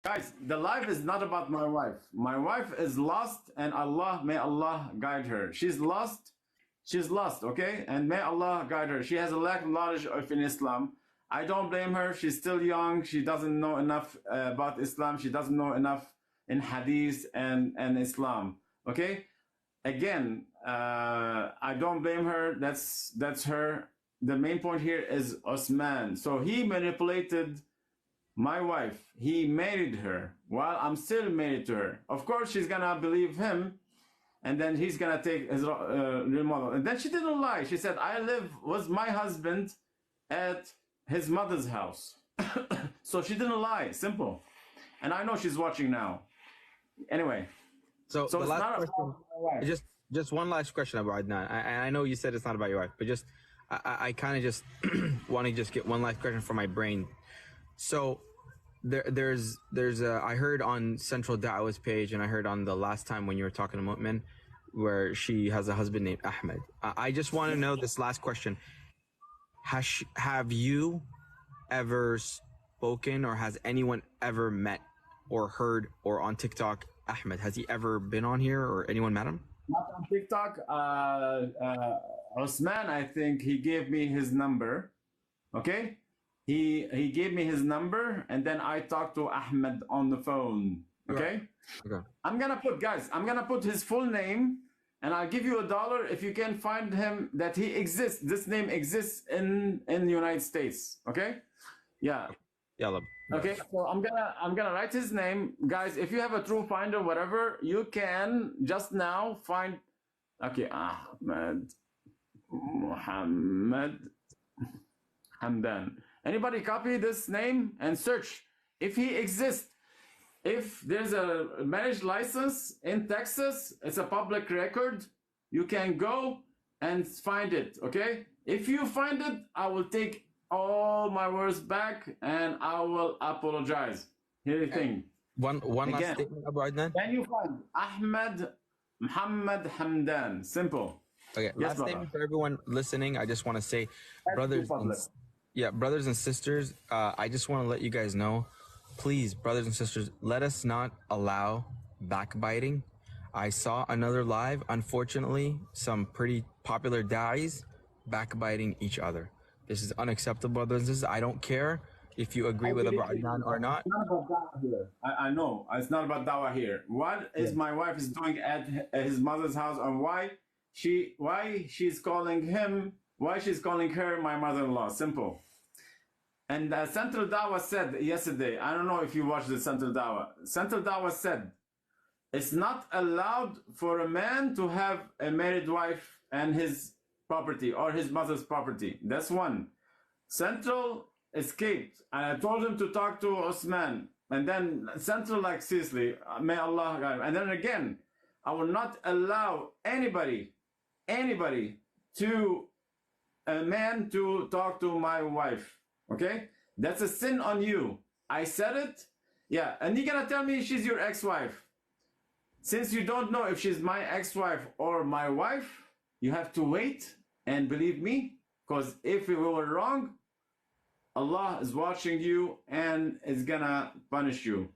Guys, the life is not about my wife. My wife is lost, and may Allah guide her. She's lost. She's lost, okay? And may Allah guide her. She has a lack of knowledge of in Islam. I don't blame her. She's still young. She doesn't know enough about Islam. She doesn't know enough in Hadith and Islam, okay? Again, I don't blame her. That's her. The main point here is Uthman. So he manipulated my wife. He married her while I'm still married to her. Of course, she's gonna believe him, and then he's gonna take his real model. And then she didn't lie. She said, "I live with my husband at his mother's house." So she didn't lie. Simple. And I know she's watching now. Anyway. So the it's last not question, about my wife. just one last question about Adnan. I know you said it's not about your wife, but just I kind of just want to just get one last question from my brain. So there's I heard on Central Da'wah's page, and I heard on the last time when you were talking to Mu'min, where she has a husband named Ahmed. I just want to know this last question: have you ever spoken, or has anyone ever met or heard or on TikTok Ahmed? Has he ever been on here, or anyone met him? Not on TikTok. Osman, I think he gave me his number. Okay? He gave me his number, and then I talked to Ahmed on the phone. Okay? Okay. I'm gonna put his full name, and I'll give you $1 if you can find him, that he exists. This name exists in the United States. Okay? Yeah. Yeah. Okay, so I'm gonna write his name, guys. If you have a true finder, whatever, you can just now find. Okay, Ahmed Muhammad Hamdan. Anybody copy this name and search if he exists. If there's a marriage license in Texas, it's a public record. You can go and find it. Okay, if you find it, I will take all my words back, and I will apologize. Here's the thing. One last statement about Adnan. Can you find Ahmed Muhammad Hamdan? Simple. Okay, Yes, last brother. statement for everyone listening. I just want to say, Public. brothers and sisters, I just want to let you guys know, please, brothers and sisters, let us not allow backbiting. I saw another live, unfortunately, some pretty popular da'is backbiting each other. This is unacceptable, brothers and sisters. I don't care if you agree with Abu Adnan or not. It's not about dawah here. I know it's not about dawah here. What is my wife is doing at his mother's house, and why she's calling him, why she's calling her my mother-in-law? Simple. And Central Dawah said yesterday, I don't know if you watched the Central Dawah. Central Dawah said, it's not allowed for a man to have a married wife and his property or his mother's property. That's one. Central escaped, and I told him to talk to Osman. And then Central, like, seriously, may Allah guide him. And then again, I will not allow anybody to a man to talk to my wife. Okay? That's a sin on you. I said it. Yeah. And you're gonna tell me she's your ex-wife. Since you don't know if she's my ex-wife or my wife, you have to wait and believe me, because if we were wrong, Allah is watching you and is gonna punish you.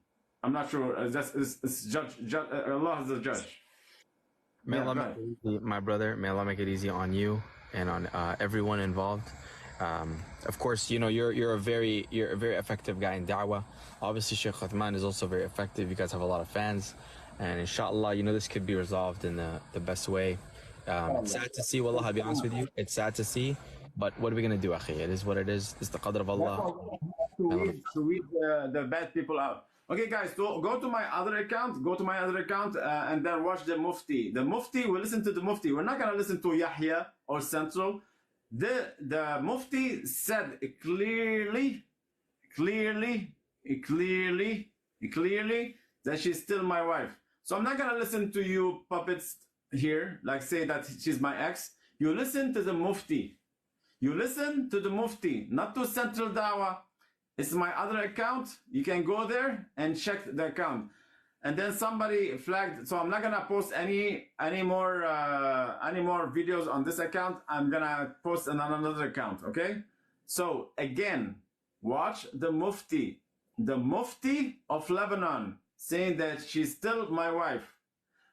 I'm not sure. It's judge. Allah is the judge. May Allah make it easy, my brother. May Allah make it easy on you and on everyone involved. Of course, you know you're a very effective guy in da'wah. Obviously, Sheikh Uthman is also very effective. You guys have a lot of fans, and inshallah, you know this could be resolved in the best way. It's sad to see, wallah, I'll be honest with you. It's sad to see, but what are we going to do, akhi? It is what it is. It's the qadr of Allah. To weed the bad people out. Okay, guys, so go to my other account, and then watch the Mufti. The Mufti, we listen to the Mufti. We're not going to listen to Yahya or Central. The Mufti said clearly that she's still my wife. So I'm not going to listen to you puppets here, like say that she's my ex. You listen to the Mufti. You listen to the Mufti, not to Central Dawah. It's my other account. You can go there and check the account. And then somebody flagged, so I'm not gonna post any more videos on this account. I'm gonna post on another account. Okay. So again, watch the Mufti. the Mufti of Lebanon saying that she's still my wife.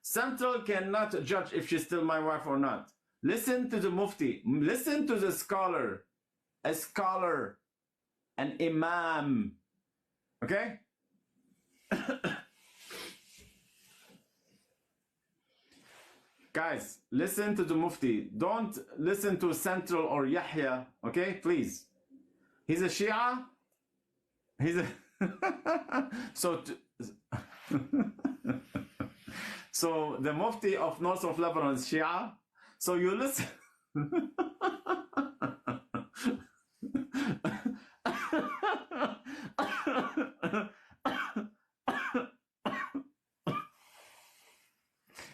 Central cannot judge if she's still my wife or not. Listen to the Mufti. Listen to the scholar. A scholar. An imam. Okay? Guys, listen to the Mufti. Don't listen to Central or Yahya. Okay? Please. He's a Shia. He's a... So the Mufti of North of Lebanon is Shia. So you listen.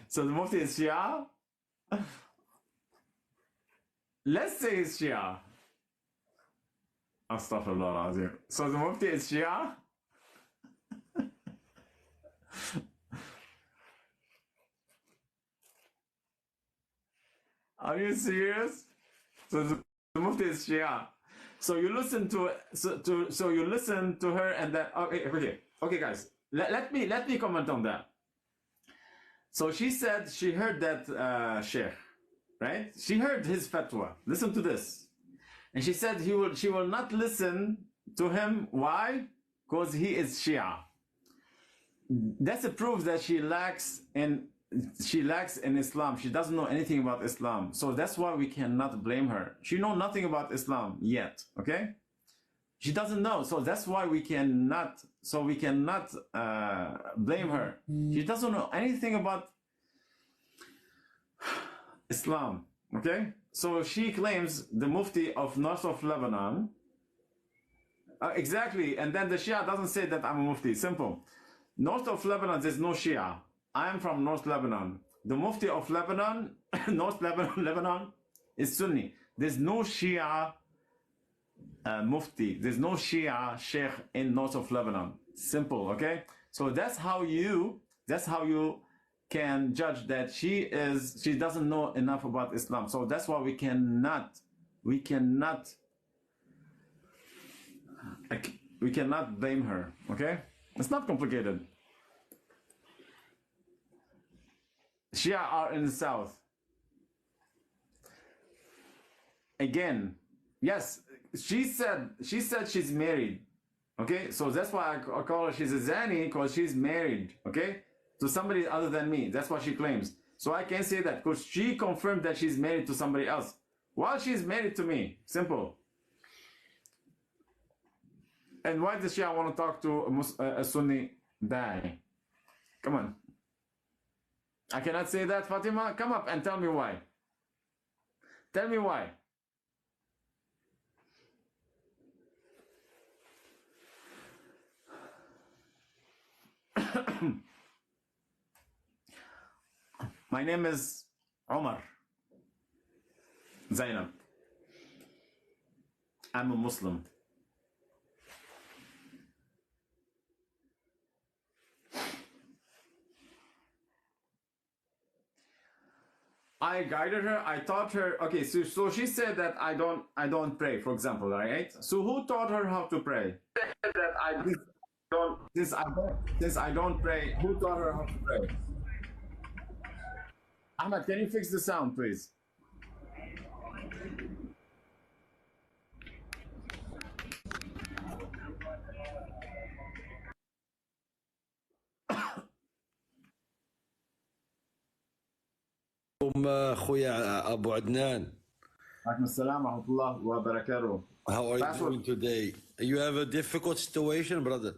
So the Mufti is Shia. Let's say it's Shia. Astaghfirullah al-Azim. So the Mufti is Shia. Are you serious? So the Mufti is Shia. So you listen to so you listen to her and then okay guys. Let me comment on that. So she said she heard that Sheikh, right? She heard his fatwa. Listen to this. And she said she will not listen to him. Why? Because he is Shia. That's a proof that she lacks in Islam. She doesn't know anything about Islam. So that's why we cannot blame her. She knows nothing about Islam yet. Okay? She doesn't know. So that's why we cannot blame her. She doesn't know anything about Islam. Okay? So she claims the Mufti of North of Lebanon. Exactly. And then the Shia doesn't say that I'm a Mufti. Simple. North of Lebanon, there's no Shia. I am from North Lebanon. The Mufti of Lebanon, North Lebanon is Sunni. There's no Shia Mufti. There's no Shia Sheikh in North of Lebanon. Simple, okay? So that's how you can judge that she doesn't know enough about Islam. So that's why we cannot blame her, okay? It's not complicated. Shia are in the south. Again, yes, she said she's married. Okay, so that's why I call her she's a Zani, because she's married, okay, to somebody other than me. That's what she claims. So I can't say that because she confirmed that she's married to somebody else while she's married to me. Simple. And why does Shia want to talk to a Sunni Da'i? Come on. I cannot say that, Fatima. Come up and tell me why. Tell me why. My name is Omar Zainab. I'm a Muslim. I guided her. I taught her. Okay, so she said that I don't pray, for example, right? So who taught her how to pray? That I don't. Since I don't pray, who taught her how to pray? Ahmed, can you fix the sound, please? خويا أبو عدنان. Alaikum assalam wa rahmatullah wa barakatuh. How are you doing today? You have a difficult situation, brother.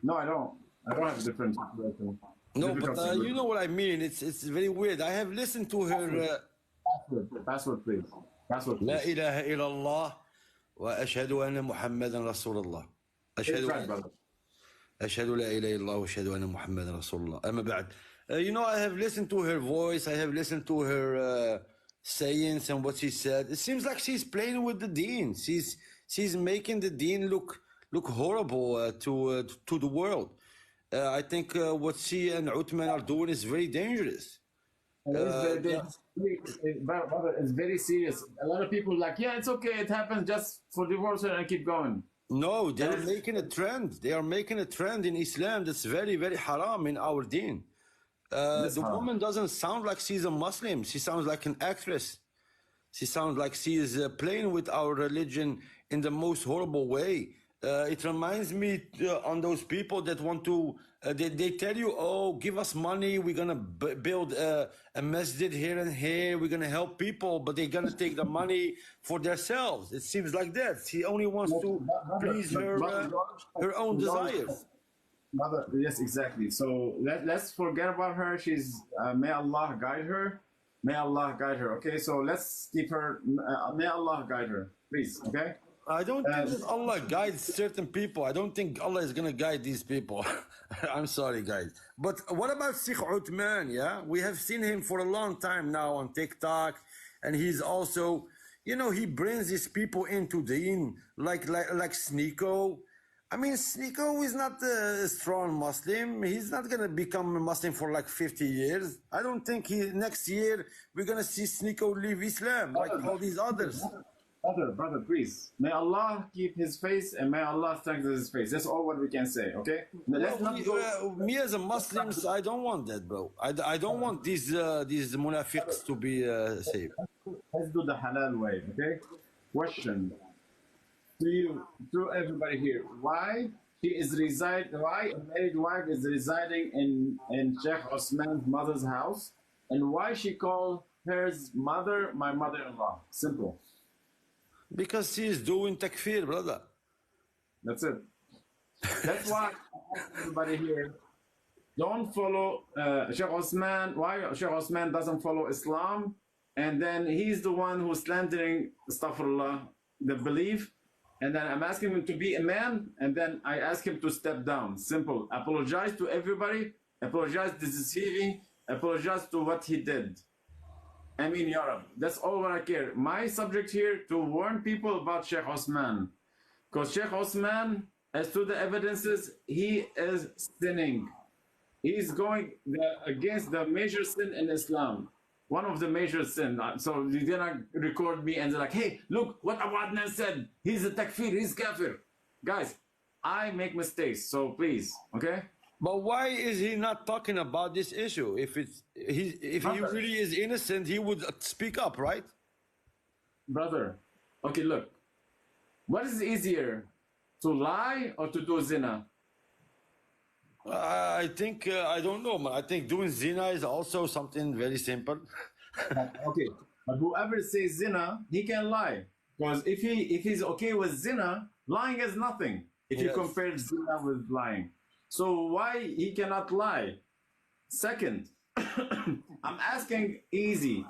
No, I don't. I don't have a different situation. No, but you know what I mean. It's very weird. I have listened to her. Password, please. Password, please. لا إله إلا الله وأشهد أن محمدا رسول الله. أشهد لا إله إلا الله وأشهد أن محمدا رسول الله. أما بعد. You know, I have listened to her voice. I have listened to her sayings and what she said. It seems like she's playing with the deen. She's making the deen look horrible to the world. I think what she and Uthman are doing is very dangerous. It's very serious. A lot of people are like, yeah, it's okay. It happens just for divorce and keep going. No, they're That is, making a trend. They are making a trend in Islam that's very, very haram in our deen. this The haram. woman doesn't sound like she's a Muslim. She sounds like an actress. She sounds like she is playing with our religion in the most horrible way. It reminds me on those people that want to, they tell you, oh, give us money, we're going to build a masjid here and here, we're going to help people, but they're going to take the money for themselves. It seems like that. She only wants to please her own desires. Mother, yes, exactly. So let's forget about her. She's may Allah guide her. May Allah guide her. Okay, so let's keep her. May Allah guide her, please. Okay. I don't Uh, think that Allah guides certain people. I don't think Allah is going to guide these people. I'm sorry, guys. But what about Sheikh Uthman? Yeah, we have seen him for a long time now on TikTok, and he's also, you know, he brings these people into deen like Sneeko. I mean, Sneeko is not a strong Muslim. He's not going to become a Muslim for like 50 years. I don't think next year we're going to see Sneeko leave Islam like all these others. brother, please. May Allah keep his face and may Allah strengthen his face. That's all what we can say. Okay. Let's Well, not go. me as a Muslim, I don't want that, bro. I don't want these munafiqs to be saved. Let's do the halal way. Okay. Question to you, to everybody here: why she is reside? Why a married wife is residing in Sheikh Osman's mother's house, and why she called her mother my mother-in-law? Simple. Because she is doing takfir, brother. That's it. That's why I ask everybody here: don't follow Sheikh Osman. Why Sheikh Osman doesn't follow Islam, and then he's the one who's slandering, astaghfirullah, the belief. And then I'm asking him to be a man, and then I ask him to step down. Simple. Apologize to everybody. Apologize to deceiving. Apologize to what he did. I mean, Yarab. That's all what I care. My subject here to warn people about Sheikh Osman. Because Sheikh Osman, as to the evidences, he is sinning. He's going against the major sin in Islam. One of the major sin. So you cannot record me and they're like, hey, look what Abu Adnan said. He's a takfir, he's kafir. Guys, I make mistakes, so please, okay? But why is he not talking about this issue? If he really is innocent, he would speak up, right? Brother, okay, look. What is easier, to lie or to do zina? I think I don't know, man. I think doing zina is also something very simple. Okay, but whoever says zina, he can lie. Because if he's okay with zina, lying is nothing. If you Yes. compare zina with lying. So why he cannot lie? Second, I'm asking easy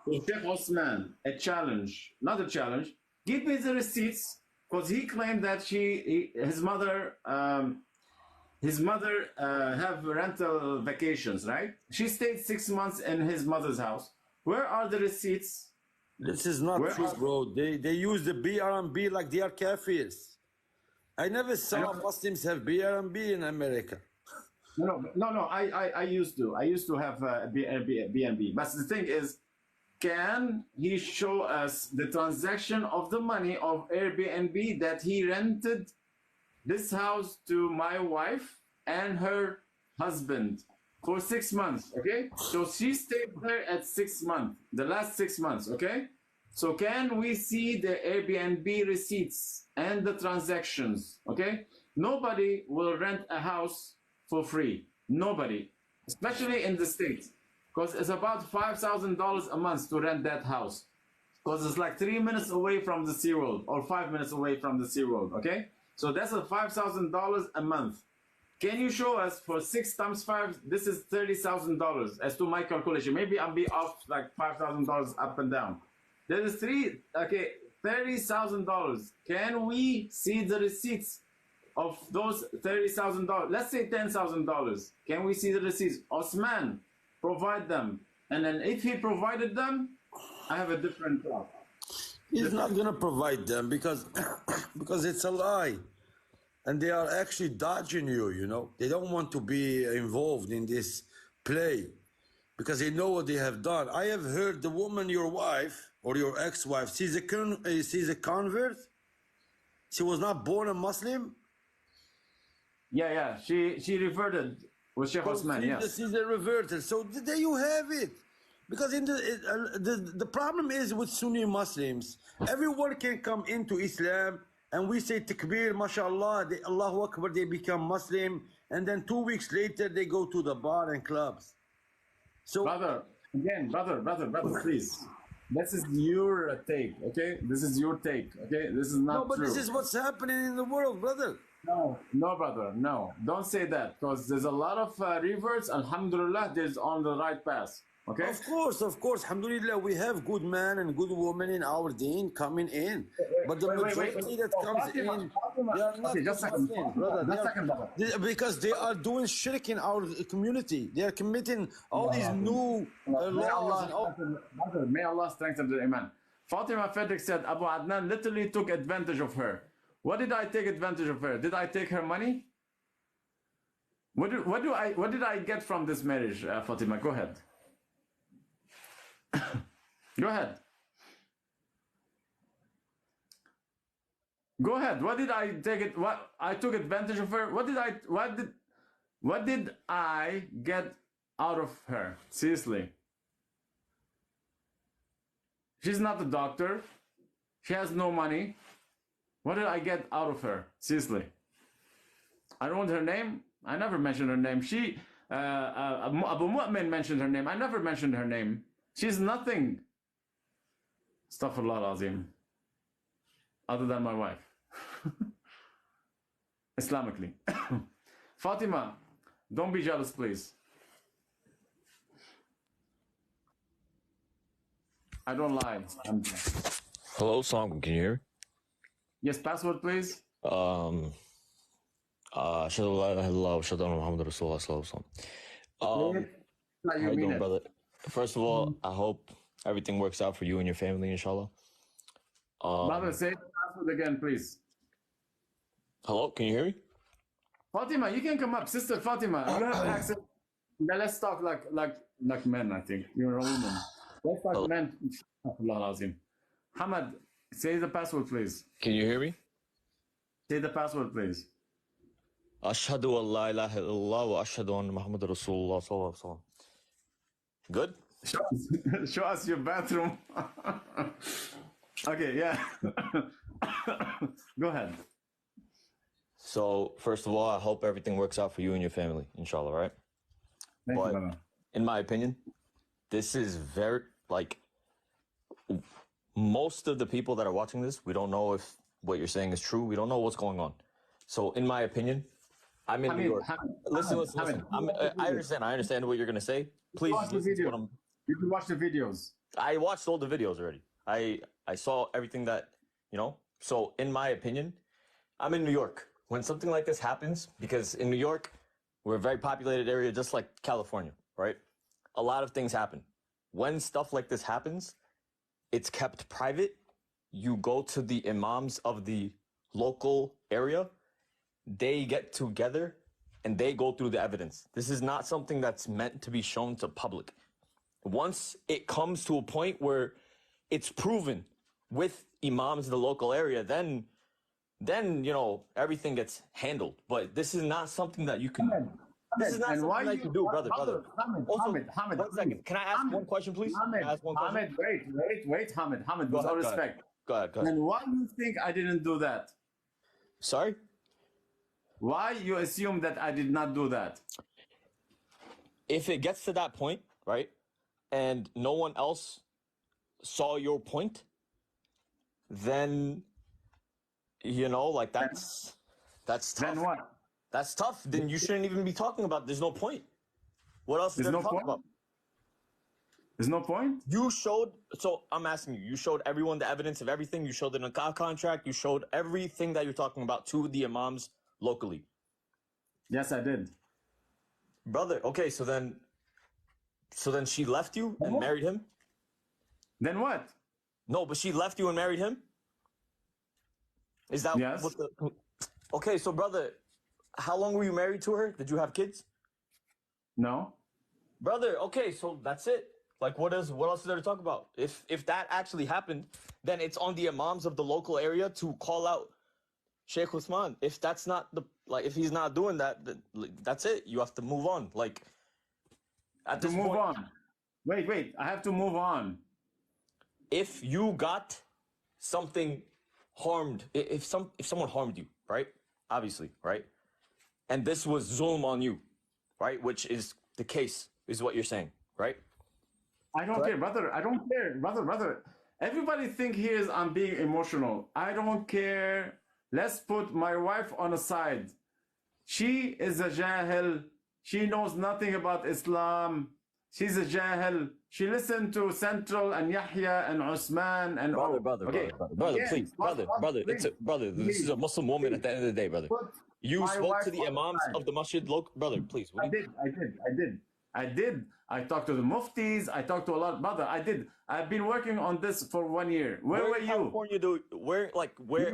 to Sheikh Osman a challenge, not a challenge. Give me the receipts, because he claimed that his mother have rental vacations, right? She stayed 6 months in his mother's house. Where are the receipts? This is not Where true, are- bro. They use the BRB like they are kafirs. I never saw Muslims have BRB in America. No. I used to have a B&B. But the thing is, can he show us the transaction of the money of Airbnb that he rented this house to my wife and her husband for 6 months? Okay, so she stayed there at 6 months, the last 6 months. Okay, so can we see the Airbnb receipts and the transactions? Okay, nobody will rent a house for free. Nobody, especially in the States, because it's about $5,000 a month to rent that house. Because it's like 3 minutes away from the SeaWorld or 5 minutes away from the SeaWorld. Okay, so that's a $5,000 a month. Can you show us for 6 times 5? This is $30,000 as to my calculation. Maybe I'll be off like $5,000 up and down. There is $30,000. Can we see the receipts of those $30,000? Let's say $10,000. Can we see the receipts? Osman, provide them. And then if he provided them, I have a different thought. He's not gonna provide them because because it's a lie, and they are actually dodging you. You know, they don't want to be involved in this play because they know what they have done. I have heard the woman, your wife or your ex-wife, she's a convert. She was not born a Muslim. Yeah. She reverted with Sheikh Uthman. Yes. She's a reverter. So there you have it. Because the problem is with Sunni Muslims, everyone can come into Islam and we say takbir, mashallah, Allahu Akbar, they become Muslim, and then 2 weeks later they go to the bar and clubs. So Brother, please. This is your take, okay? This is your take, okay? This is not no, but true. this is what's happening in the world, brother. No, brother, no. Don't say that, because there's a lot of reverts. Alhamdulillah, there's on the right path, okay? Of course. Alhamdulillah, we have good men and good women in our deen coming in. But the majority that comes Fatima, in, they are not okay, just a second, Muslims, brother. Because they are doing shirk in our community. They are committing all these new laws. And all. Brother, may Allah strengthen the iman. Fatima Frederick said Abu Adnan literally took advantage of her. What did I take advantage of her? Did I take her money? What did I get from this marriage, Fatima? Go ahead. Go ahead. Go ahead. What did I take it? What I took advantage of her? What did I get out of her? Seriously. She's not a doctor. She has no money. What did I get out of her? Seriously. I don't want her name. I never mentioned her name. She Abu Mu'min mentioned her name. I never mentioned her name. She's nothing. Astaghfirullah al-Azim. Other than my wife. Islamically. Fatima, don't be jealous, please. I don't lie. Hello, Song. Can you hear me? Yes, password, please. Ashhadu an la ilaha illallah wa ashhadu anna Muhammadan Rasulullah sallallahu alaihi wasallam. How you doing, brother? First of all, I hope everything works out for you and your family, inshallah. Brother, say the password again, please. Hello, can you hear me? Fatima, you can come up. Sister Fatima, you have access. Now let's talk like men, I think. You're a woman. Let's talk men. Hamad, say the password, please. Can you hear me? Say the password, please. Ashhadu an la ilaha illallah wa ashhadu anna Muhammadan Rasulullah sallallahu alaihi wasallam. Good? Show us your bathroom. Okay, yeah. Go ahead. So, first of all, I hope everything works out for you and your family, inshallah, right? Thank you, But brother. in my opinion, this is very, most of the people that are watching this, we don't know if what you're saying is true. We don't know what's going on. So, in my opinion, I'm in New York. Listen. I understand what you're going to say. Please listen to what I'm... You can watch the videos. I watched all the videos already. I saw everything that, So, in my opinion, I'm in New York. When something like this happens, because in New York, we're a very populated area, just like California, right? A lot of things happen. When stuff like this happens, it's kept private. You go to the imams of the local area. They get together and they go through the evidence. This is not something that's meant to be shown to public. Once it comes to a point where it's proven with imams of the local area, then everything gets handled. But this is not something that you can. This is not something that you can do, brother. Hamid, one second. Can I ask one question, please? Hamid, wait, Hamid, with all respect. Go ahead. And why do you think I didn't do that? Sorry? Why you assume that I did not do that? If it gets to that point, right, and no one else saw your point, then that's tough. Then what? That's tough. Then you shouldn't even be talking about it. There's no point. What else is there to talk about? There's no point? You showed, so I'm asking you showed everyone the evidence of everything. You showed the nikah contract. You showed everything that you're talking about to the imams locally. Yes, I did. Brother, okay, so then she left you and married him? Then what? No, but she left you and married him? Is that yes. Okay, so brother, how long were you married to her? Did you have kids? No. Brother, okay, so that's it. What else is there to talk about? If that actually happened, then it's on the imams of the local area to call out Sheikh Uthman, if that's not the like, if he's not doing that, then, like, that's it. You have to move on. Like at To this move point, on. Wait. I have to move on. if you got something harmed, if someone harmed you, right? Obviously, right? And this was zulm on you, right? Which is the case, is what you're saying, right? I don't care, brother. I don't care, brother. Everybody think here I'm being emotional. I don't care. Let's put my wife on a side. She is a jahil. She knows nothing about Islam. She's a jahil. She listened to Central and Yahya and Usman and Brother, Again, please, stop, brother. This is please, a Muslim woman at the end of the day, brother. put You my spoke to wife the on the imams side. of the masjid, local brother. Please, I did. I talked to the muftis. I talked to a lot, brother. I did. I've been working on this for 1 year. Where were in you? California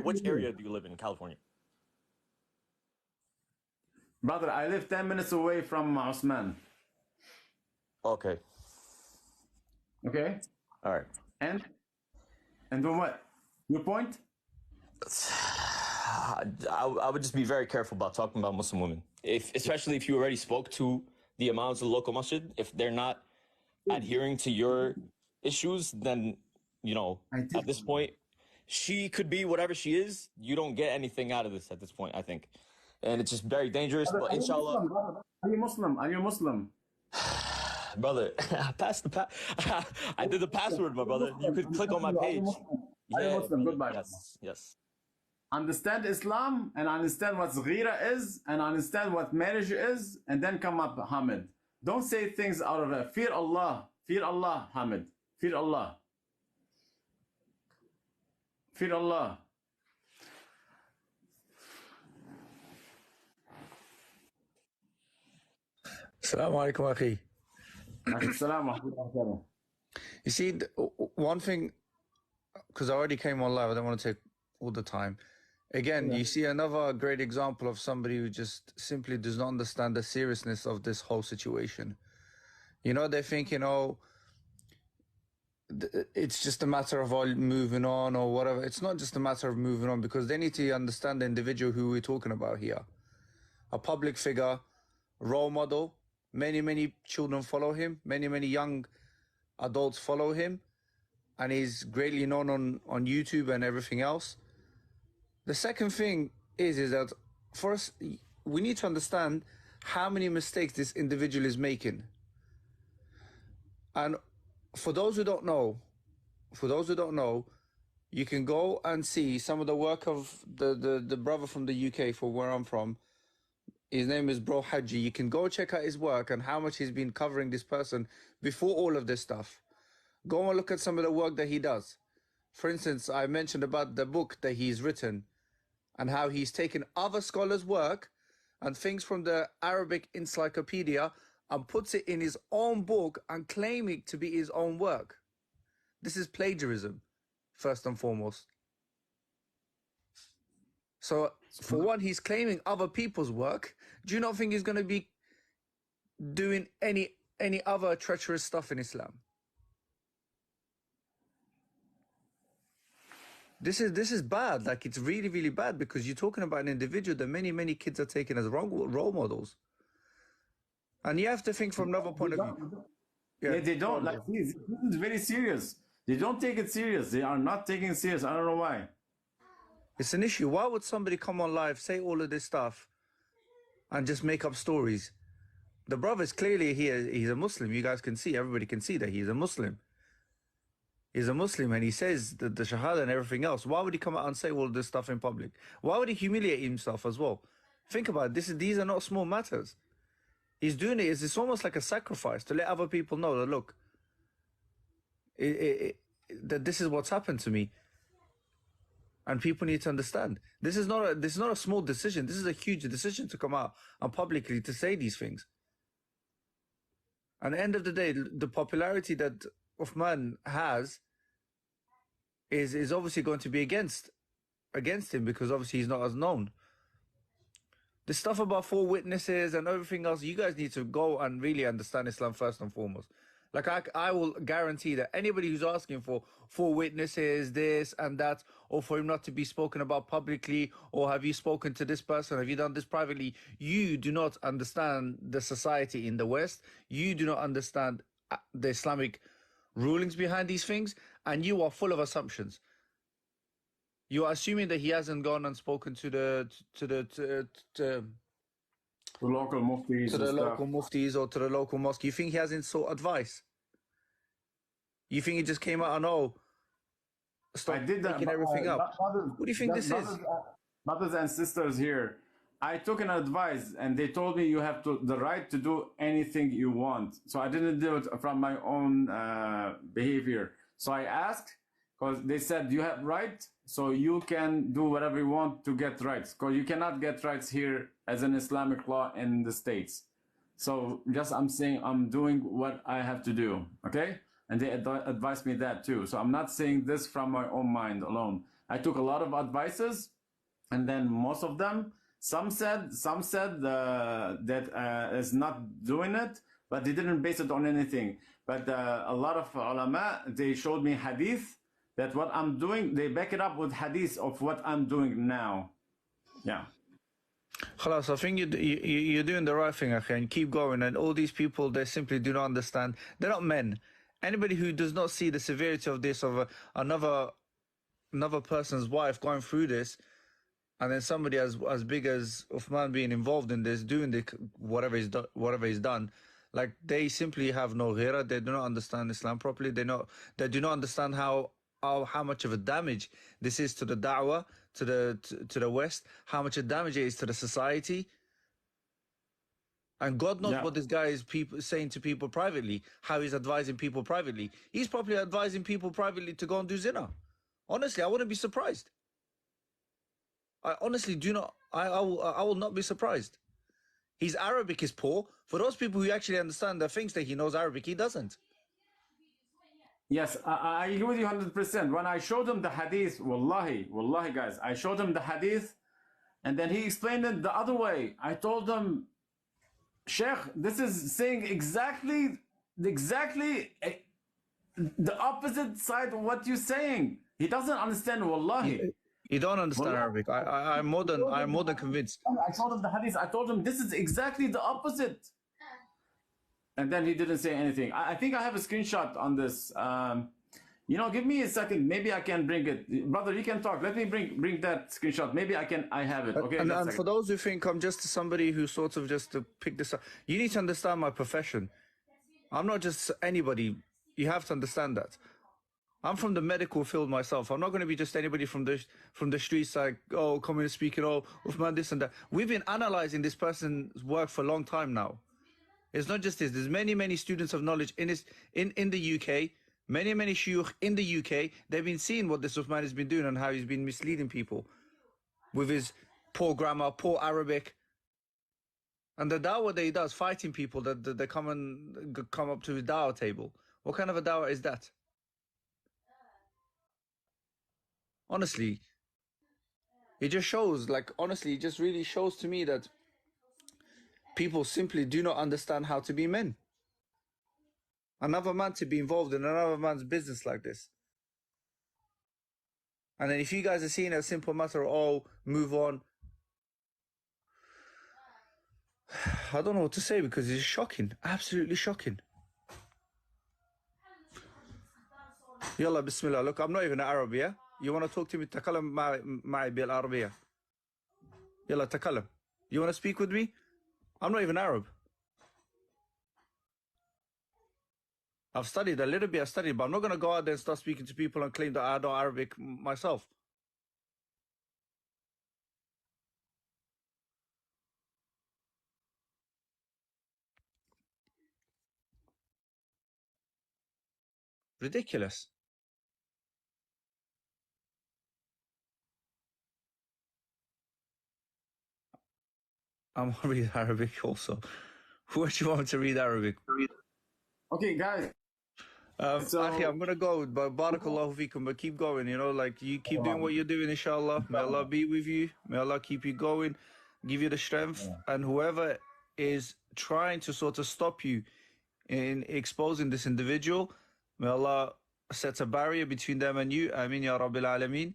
which area do you live in California? Brother, I live 10 minutes away from Usman. Okay, Okay? all right. And then what? Your point? I would just be very careful about talking about Muslim women, especially if you already spoke to the imams of the local masjid. If they're not adhering to your issues, then I did. at this point, she could be whatever she is. You don't get anything out of this at this point, I think, and it's just very dangerous. Brother, But inshallah, Are you Muslim? Are you Muslim? brother, I did the password, my brother. You could click on my page. Are you Muslim? brother. Goodbye. Yes. Understand Islam and understand what ghira is and understand what marriage is, and then come up, Hamid. Don't say things out of fear Allah. Fear Allah, Hamid. Fear Allah. Fear Allah. Assalamu alaikum, akhi. Assalamu alaikum. You see, one thing, because I already came on live, I don't want to take all the time. Again, you see another great example of somebody who just simply does not understand the seriousness of this whole situation. They think, it's just a matter of all moving on or whatever. It's not just a matter of moving on, because they need to understand the individual who we're talking about here. A public figure, role model. Many children follow him. Many young adults follow him. And he's greatly known on YouTube and everything else. The second thing is that for us, we need to understand how many mistakes this individual is making. And for those who don't know, you can go and see some of the work of the brother from the UK, for where I'm from. His name is Bro Haji. You can go check out his work and how much he's been covering this person before all of this stuff. Go and look at some of the work that he does. For instance, I mentioned about the book that he's written and how he's taken other scholars' work and things from the Arabic encyclopedia and puts it in his own book and claiming it to be his own work. This is plagiarism, first and foremost. So, for one, he's claiming other people's work. Do you not think he's going to be doing any other treacherous stuff in Islam? This is bad. Like, it's really, really bad, because you're talking about an individual that many kids are taking as role models. And you have to think from another point of view. Yeah, they don't. Like, this is very serious. They don't take it serious. They are not taking it serious. I don't know why. It's an issue. Why would somebody come on live, say all of this stuff, and just make up stories? The brother's clearly here. He's a Muslim. You guys can see. Everybody can see that he's a Muslim. He's a Muslim, and he says the Shahada and everything else. Why would he come out and say all this stuff in public? Why would he humiliate himself as well? Think about it. These are not small matters. He's doing it. It's almost like a sacrifice to let other people know that, look, that this is what's happened to me. And people need to understand. This is not a small decision. This is a huge decision to come out and publicly to say these things. And at the end of the day, the popularity that Uthman has is obviously going to be against him, because obviously he's not as known. The stuff about 4 witnesses and everything else, you guys need to go and really understand Islam first and foremost. Like I will guarantee that anybody who's asking for four witnesses, this and that, or for him not to be spoken about publicly, or have you spoken to this person, have you done this privately, you do not understand the society in the West. You do not understand the Islamic rulings behind these things, and you are full of assumptions. You are assuming that he hasn't gone and spoken to the local muftis to and the stuff. local muftis or to the local mosque. You think he hasn't sought advice? You think he just came out and stop I did that. making everything up? What do you think this is? Brothers and sisters here, I took an advice and they told me you have the right to do anything you want. So I didn't do it from my own behavior. So I asked because they said you have right, so you can do whatever you want to get rights. Because you cannot get rights here as an Islamic law in the States. So just I'm saying I'm doing what I have to do, okay? And they advised me that too. So I'm not saying this from my own mind alone. I took a lot of advices, and then most of them, some said that is not doing it, but they didn't base it on anything. But a lot of ulama, they showed me hadith that what I'm doing, they back it up with hadith of what I'm doing now. Yeah. Khalas, I think you're doing the right thing, Akhi, and keep going. And all these people, they simply do not understand. They're not men. Anybody who does not see the severity of this, of another person's wife going through this, and then somebody as big as Uthman being involved in this, doing whatever he's done, like they simply have no ghira. They do not understand Islam properly. They do not understand how much of a damage this is to the da'wah, to the West, how much a damage it is to the society. And God knows what this guy is saying to people privately, how he's advising people privately. He's probably advising people privately to go and do zina. Honestly, I wouldn't be surprised. I honestly do not. I will not be surprised. His Arabic is poor. For those people who actually understand the things that he knows Arabic, he doesn't. Yes, I agree with you 100%. When I showed him the hadith, wallahi, guys, I showed him the hadith, and then he explained it the other way. I told him, Sheikh, this is saying exactly the opposite side of what you're saying. He doesn't understand, wallahi. You don't understand Arabic. I'm more than convinced. I showed him the hadith. I told him this is exactly the opposite. And then he didn't say anything. I think I have a screenshot on this. Give me a second. Maybe I can bring it. Brother, you can talk. Let me bring that screenshot. Maybe I have it. Okay. And for those who think I'm just somebody who sort of just to pick this up, you need to understand my profession. I'm not just anybody. You have to understand that. I'm from the medical field myself. I'm not going to be just anybody from the streets like, coming and speaking, Uthman, this and that. We've been analyzing this person's work for a long time now. It's not just this. There's many students of knowledge in the UK, many shuyukh in the UK. They've been seeing what this Uthman has been doing and how he's been misleading people with his poor grammar, poor Arabic. And the dawah that he does, fighting people that they come up to his dawah table. What kind of a dawah is that? Honestly, it just shows, it just really shows to me that people simply do not understand how to be men. Another man to be involved in another man's business like this. And then if you guys are seeing it as a simple matter of, move on. I don't know what to say because it's shocking. Absolutely shocking. Yalla, bismillah. Look, I'm not even an Arab, yeah? You want to talk to me? تكلم معي بالعربية. يلا تكلم. You want to speak with me? I'm not even Arab. I've studied a little bit, but I'm not going to go out there and start speaking to people and claim that I know Arabic myself. Ridiculous. I'm going to read Arabic also. What do you want me to read Arabic? Okay, guys. Akhi, I'm going to go, but barakallahu feekum, but keep going, you keep doing what you're doing, inshallah. May Allah be with you. May Allah keep you going, give you the strength. And whoever is trying to sort of stop you in exposing this individual. May Allah set a barrier between them and you. Ameen ya Rabbil Alameen.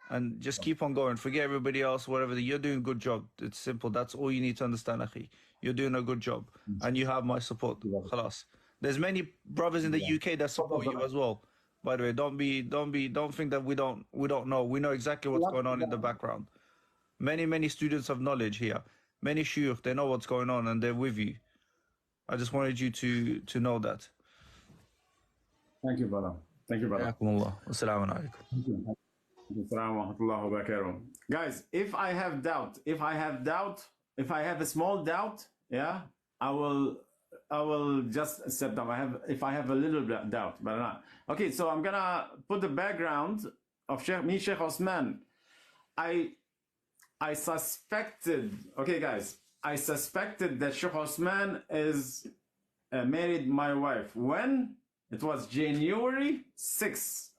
And just keep on going. Forget everybody else, whatever. You're doing a good job. It's simple. That's all you need to understand, Akhi. You're doing a good job. And you have my support. Khalas. There's many brothers in the UK that support you as well. By the way, don't think that we don't know. We know exactly what's going on in the background. Many students of knowledge here. Many shuyukh, they know what's going on and they're with you. I just wanted you to know that. Thank you, brother. Thank you, brother. Assalamu alaikum. Guys, if I have a small doubt, yeah, I will just accept them. If I have a little doubt, but not. Okay, so I'm gonna put the background of Sheikh Uthman. I suspected, okay guys, I suspected that Sheikh Uthman is married my wife when it was January 6th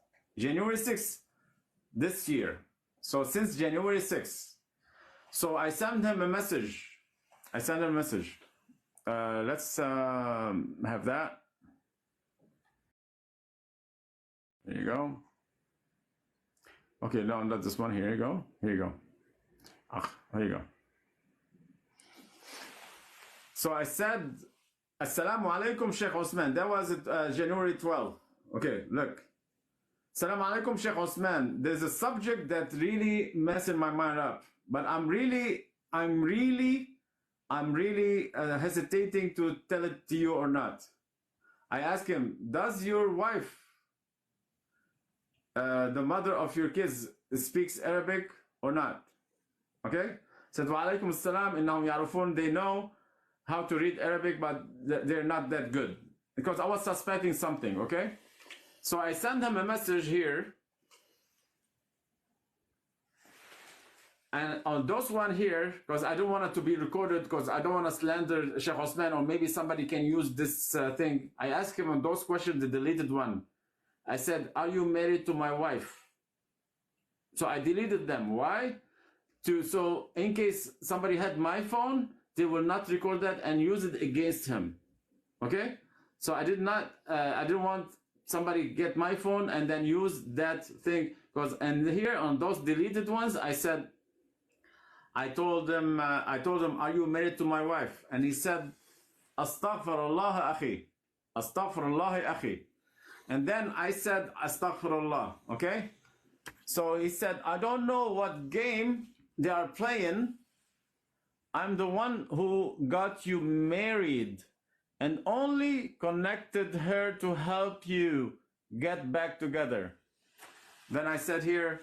this year. So since January 6th. So I sent him a message. Let's have that. There you go. Okay, no, not this one. Here you go. Here you go. So I said, Assalamu alaikum, Sheikh Uthman. That was January 12th. Okay, look. Assalamu alaikum, Sheikh Uthman. There's a subject that really messing my mind up, but I'm really hesitating to tell it to you or not. I asked him, does your wife, the mother of your kids, speaks Arabic or not? Okay? Said, wa alaikum assalam, innahum yarufun. They know how to read Arabic, but they're not that good. Because I was suspecting something, okay? So I sent him a message here. And on those one here, because I don't want it to be recorded, because I don't want to slander Sheikh Uthman, or maybe somebody can use this thing. I asked him on those questions, the deleted one. I said, are you married to my wife? So I deleted them. Why? So in case somebody had my phone, they will not record that and use it against him. Okay? So I didn't want somebody get my phone and then use that thing. And here on those deleted ones, I told him, are you married to my wife? And he said, Astaghfirullah akhi. Astaghfirullah akhi. And then I said, Astaghfirullah. Okay? So he said, I don't know what game they are playing. I'm the one who got you married and only connected her to help you get back together. Then I said here,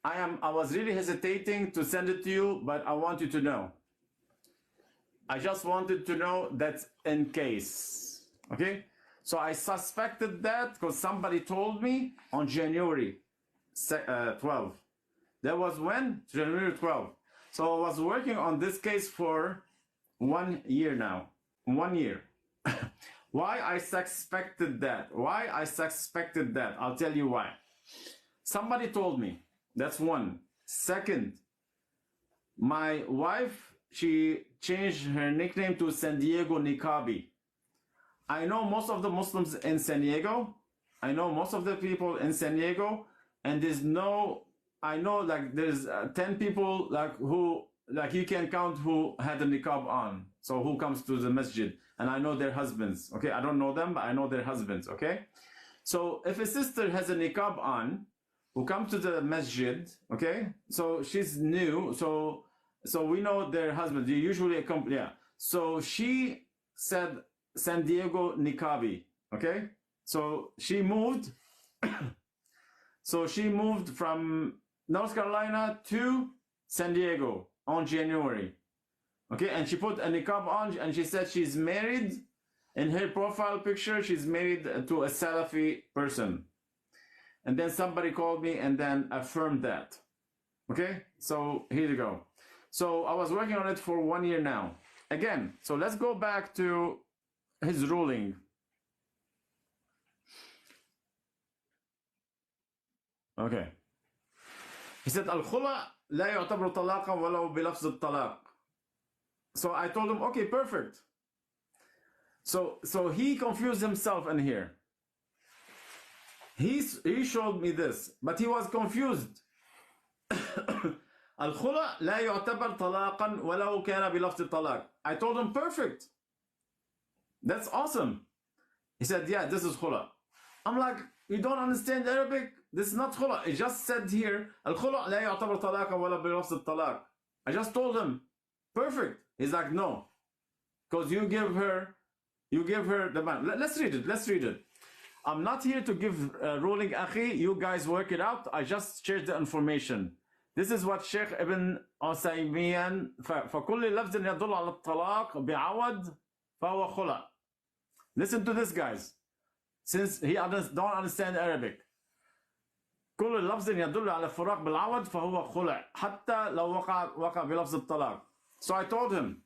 I was really hesitating to send it to you, but I want you to know. I just wanted to know that in case. Okay? So I suspected that because somebody told me on January 12th. That was when? January 12th. So I was working on this case for 1 year now. 1 year. Why I suspected that? I'll tell you why. Somebody told me. That's one. Second, my wife, she changed her nickname to San Diego Niqabi. I know most of the Muslims in San Diego. I know most of the people in San Diego. And there's 10 people who you can count who had a niqab on. So who comes to the masjid. And I know their husbands. Okay, I don't know them, but I know their husbands. Okay. So if a sister has a niqab on, who come to the masjid, okay? So she's new, so we know their husband. They usually accompany, yeah. So she said San Diego Niqabi, okay? So she moved. So she moved from North Carolina to San Diego on January, okay? And she put a niqab on, and she said she's married. In her profile picture, she's married to a Salafi person. And then somebody called me and then affirmed that. Okay? So here you go. So I was working on it for 1 year now. Again, so let's go back to his ruling. Okay. He said, Al-Khula la yu'tabru talaqan walau bilafz al-talaq. So I told him, okay, perfect. So he confused himself in here. He showed me this, but he was confused. الخلع لا يعتبر طلاقا ولو كان بلفظ الطلاق. I told him perfect. That's awesome. He said, yeah, this is khula. I'm like, you don't understand Arabic? This is not khula. It just said here, الخلع لا يعتبر طلاقا ولا بلفظ الطلاق. I just told him, perfect. He's like, no, because you give her the man. Let's read it. I'm not here to give ruling akhi. You guys work it out. I just shared the information. This is what Sheikh Ibn Usaymiyan فكل لفظ يدل على الطلاق بعوض فهو خلع. Listen to this, guys. Since he don't understand Arabic. كل لفظ يدل على الفراق بالعوض فهو خلع حتى لو وقع بلفظ الطلاق. So I told him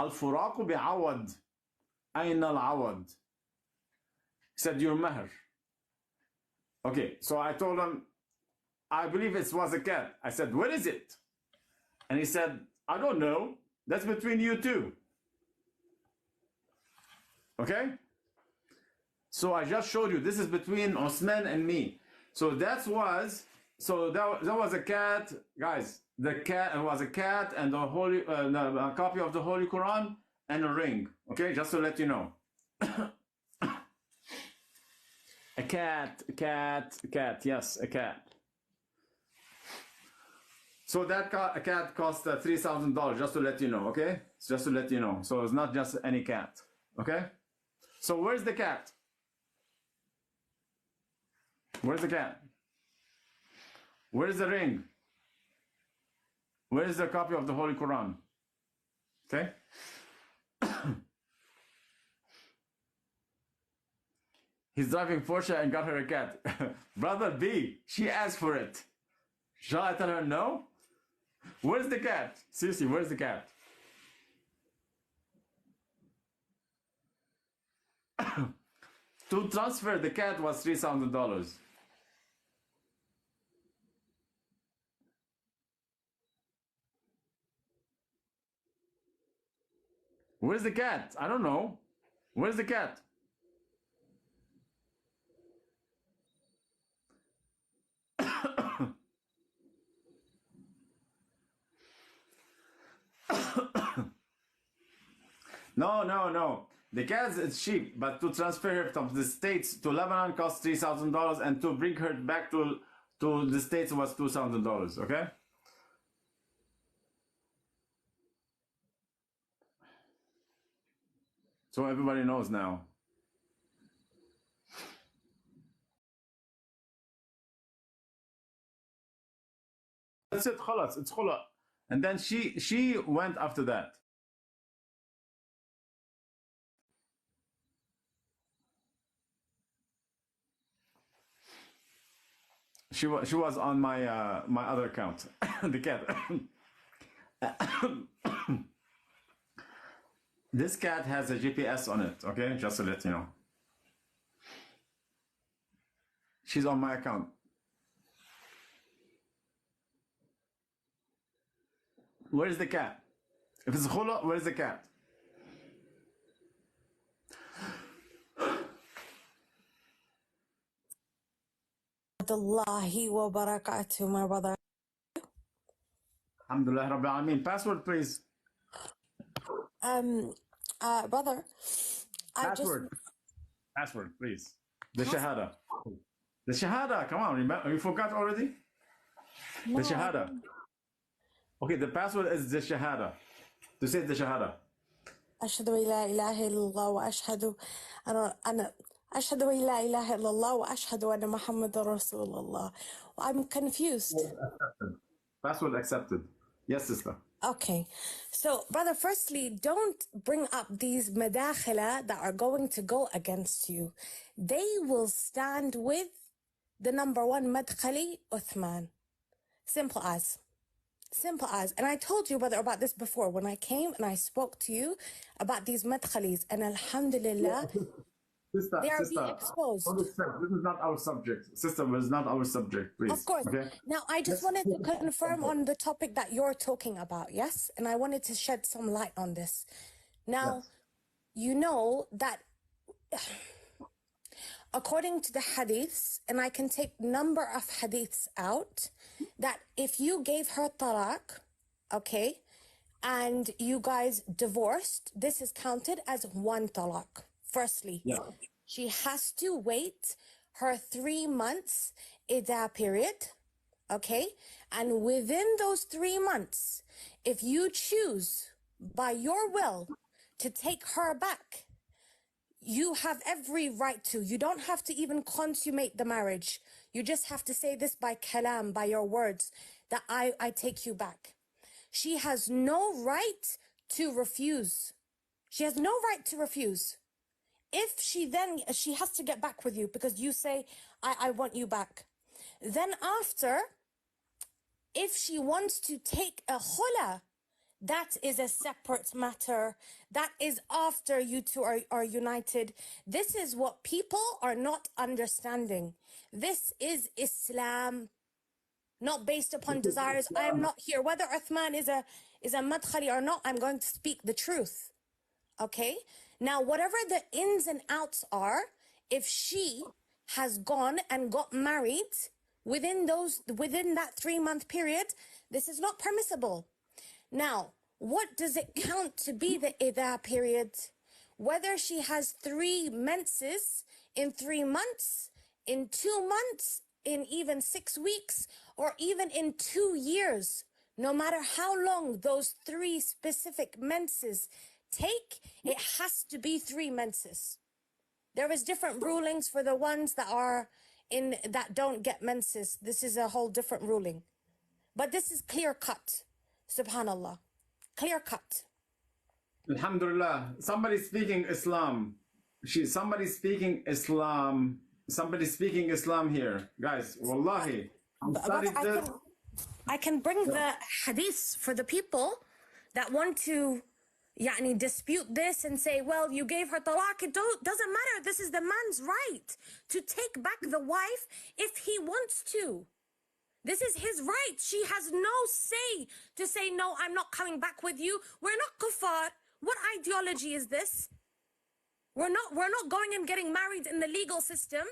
الفراق بعوض. أين العوض? He said, your mahr. Okay, so I told him, I believe it was a cat. I said, what is it? And he said, I don't know. That's between you two. Okay? So I just showed you, this is between Uthman and me. So that was a cat, guys. The cat was a cat and a copy of the Holy Quran and a ring. Okay, just to let you know. A cat, yes, a cat. So that a cat cost $3,000, just to let you know, okay? Just to let you know. So it's not just any cat, okay? So where's the cat? Where's the cat? Where's the ring? Where's the copy of the Holy Quran? Okay? He's driving Porsche and got her a cat. Brother B, she asked for it. Shall I tell her no? Where's the cat? Seriously, where's the cat? To transfer the cat was $3,000. Where's the cat? I don't know. Where's the cat? No. The cat is cheap, but to transfer her from the States to Lebanon cost $3,000, and to bring her back to the States was $2,000, okay? So everybody knows now. That's it, khalas, it's khula. And then she went after that. She was on my my other account, the cat. This cat has a GPS on it, okay? Just to let you know. She's on my account. Where's the cat? If it's khula, where's the cat? Allahi wa barakatuh, my brother. Alhamdulillah Rabbil Alameen. Password, please. Brother, Password, please. The Shahada. The Shahada, come on, remember, you forgot already? No, The Shahada. Okay, the password is the Shahada. To say the Shahada. أشهد أن لا إله إلا الله وأشهد أنا أشهد أن لا إله إلا الله وأشهد أن محمد رسول الله. I'm confused. Password accepted. Yes, sister. Okay, so brother, firstly, don't bring up these madakhila that are going to go against you. They will stand with the number one madkhali, Uthman. Simple as. And I told you, brother, about this before when I came and I spoke to you about these madkhalis, and alhamdulillah, Sister, they are being exposed. This is not our subject. Sister, this is not our subject, please. Of course. Okay? Now, I just wanted to confirm on the topic that you're talking about, yes? And I wanted to shed some light on this. Now, you know that according to the hadiths, and I can take number of hadiths out, that if you gave her talaq, okay, and you guys divorced, this is counted as one talaq. Firstly, Yeah. she has to wait her 3 months iddah period, okay? And within those 3 months, if you choose by your will to take her back, you have every right to. You don't have to even consummate the marriage. You just have to say this by kalam, by your words, that I take you back. She has no right to refuse. She has no right to refuse. If she has to get back with you because you say, I want you back. Then after, if she wants to take a khula, that is a separate matter. That is after you two are united. This is what people are not understanding. This is Islam, not based upon desires. I am not here. Whether Uthman is a madkhali or not, I'm going to speak the truth. Okay? Now, whatever the ins and outs are, if she has gone and got married within that 3 month period, this is not permissible. Now, what does it count to be the iddah period? Whether she has 3 menses in 3 months, in 2 months, in even 6 weeks, or even in 2 years, no matter how long those 3 specific menses take, it has to be 3 menses. There is different rulings for the ones that don't get menses. This is a whole different ruling. But this is clear cut. Subhanallah. Clear cut. Alhamdulillah. Somebody speaking Islam. Somebody speaking Islam. Somebody speaking Islam here. Guys, wallahi. I can bring the hadiths for the people that want to dispute this and say, well, you gave her talaq. It doesn't matter. This is the man's right to take back the wife if he wants to. This is his right. She has no say to say, no, I'm not coming back with you. We're not kuffar. What ideology is this? We're not going and getting married in the legal system.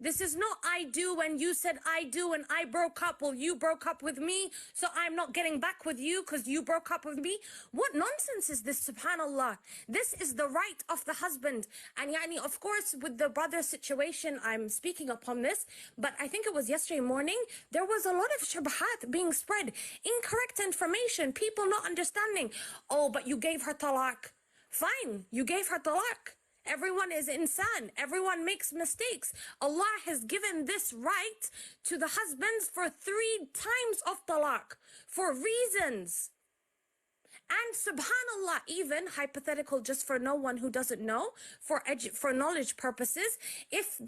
This is not I do when you said I do and I broke up. Well, you broke up with me, so I'm not getting back with you because you broke up with me. What nonsense is this, subhanallah? This is the right of the husband. And of course, with the brother situation, I'm speaking upon this, but I think it was yesterday morning, there was a lot of shubahat being spread. Incorrect information, people not understanding. Oh, but you gave her talaq. Fine, you gave her talaq. Everyone is insan. Everyone makes mistakes. Allah has given this right to the husbands for 3 times of talaq for reasons. And subhanallah, even hypothetical, just for no one who doesn't know, for knowledge purposes, if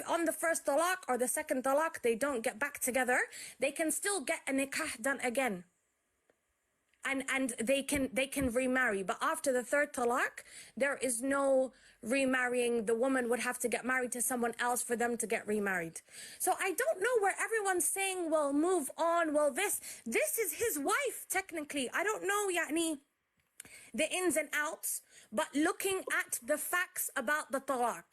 on the first talaq or the second talaq they don't get back together, they can still get a nikah done again. And they can remarry. But after the 3rd talaq, there is no remarrying. The woman would have to get married to someone else for them to get remarried. So I don't know where everyone's saying, well, move on. Well, this is his wife, technically. I don't know, the ins and outs. But looking at the facts about the talaq,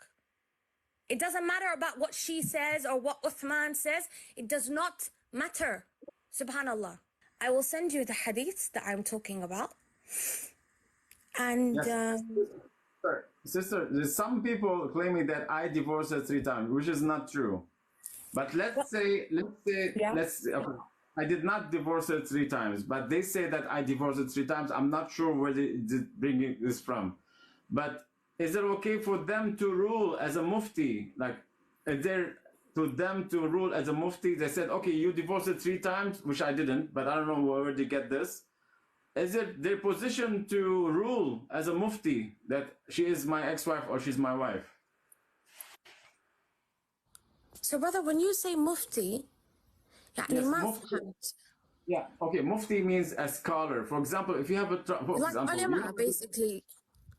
it doesn't matter about what she says or what Uthman says. It does not matter. Subhanallah. I will send you the hadiths that I'm talking about. And yes. Sister, there's some people claiming that I divorced her 3 times, which is not true. But let's say, okay, I did not divorce her 3 times, but they say that I divorced her 3 times. I'm not sure where they bringing this from. But is it okay for them to rule as a mufti? Like, is there to them to rule as a mufti? They said, okay, you divorced her 3 times, which I didn't, but I don't know where they get this. Is it their position to rule as a mufti that she is my ex-wife or she's my wife? so, brother, when you say mufti, Yes, mufti. Yeah, okay, mufti means a scholar. For example, if you have a... like ulama, basically.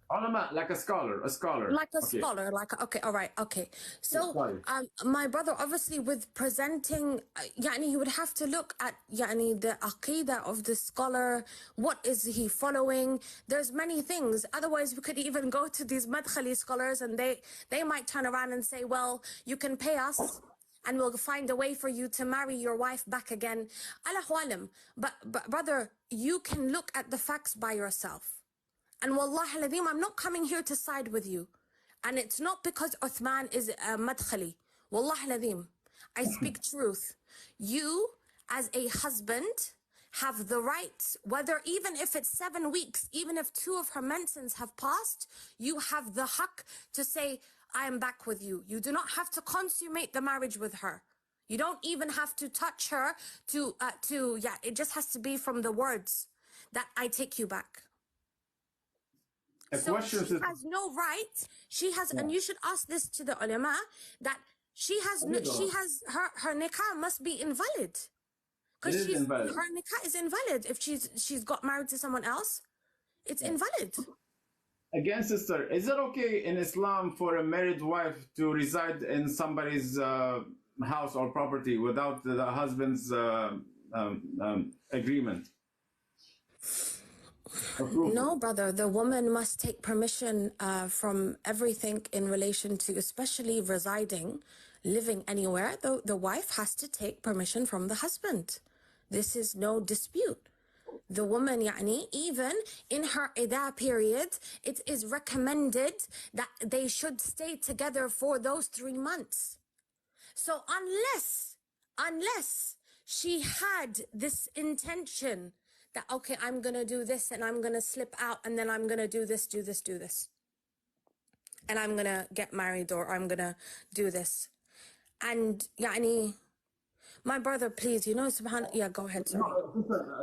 Ulama, like a scholar, Like a Okay. scholar, okay, all right, okay. So, Sorry. my brother, obviously, with presenting, يعني, he would have to look at يعني, the aqidah of the scholar. What is he following? There's many things. Otherwise, we could even go to these madkhali scholars, and they might turn around and say, well, you can pay us, and we'll find a way for you to marry your wife back again. Allahu alam. But brother, you can look at the facts by yourself. And wallah al-azim, I'm not coming here to side with you. And it's not because Uthman is madkhali. Wallah al-azim, I speak truth. You, as a husband, have the right, whether even if it's 7 weeks, even if 2 of her menses have passed, you have the haqq to say, I am back with you. You do not have to consummate the marriage with her. You don't even have to touch her yeah, it just has to be from the words that I take you back. A So question she has no right. She has, and you should ask this to the ulama, that she has her nikah must be invalid, because It is invalid. her nikah is invalid if she's got married to someone else. It's invalid. Again, sister, is it okay in Islam for a married wife to reside in somebody's house or property without the husband's agreement? Approval. No, brother, the woman must take permission from everything in relation to, especially residing, living anywhere. The wife has to take permission from the husband. This is no dispute. The woman, يعني, even in her idah period, it is recommended that they should stay together for those 3 months. So unless she had this intention that, okay, I'm going to do this and I'm going to slip out and then I'm going to do this. And I'm going to get married, or I'm going to do this. And, يعني, my brother, please, yeah, go ahead, sorry.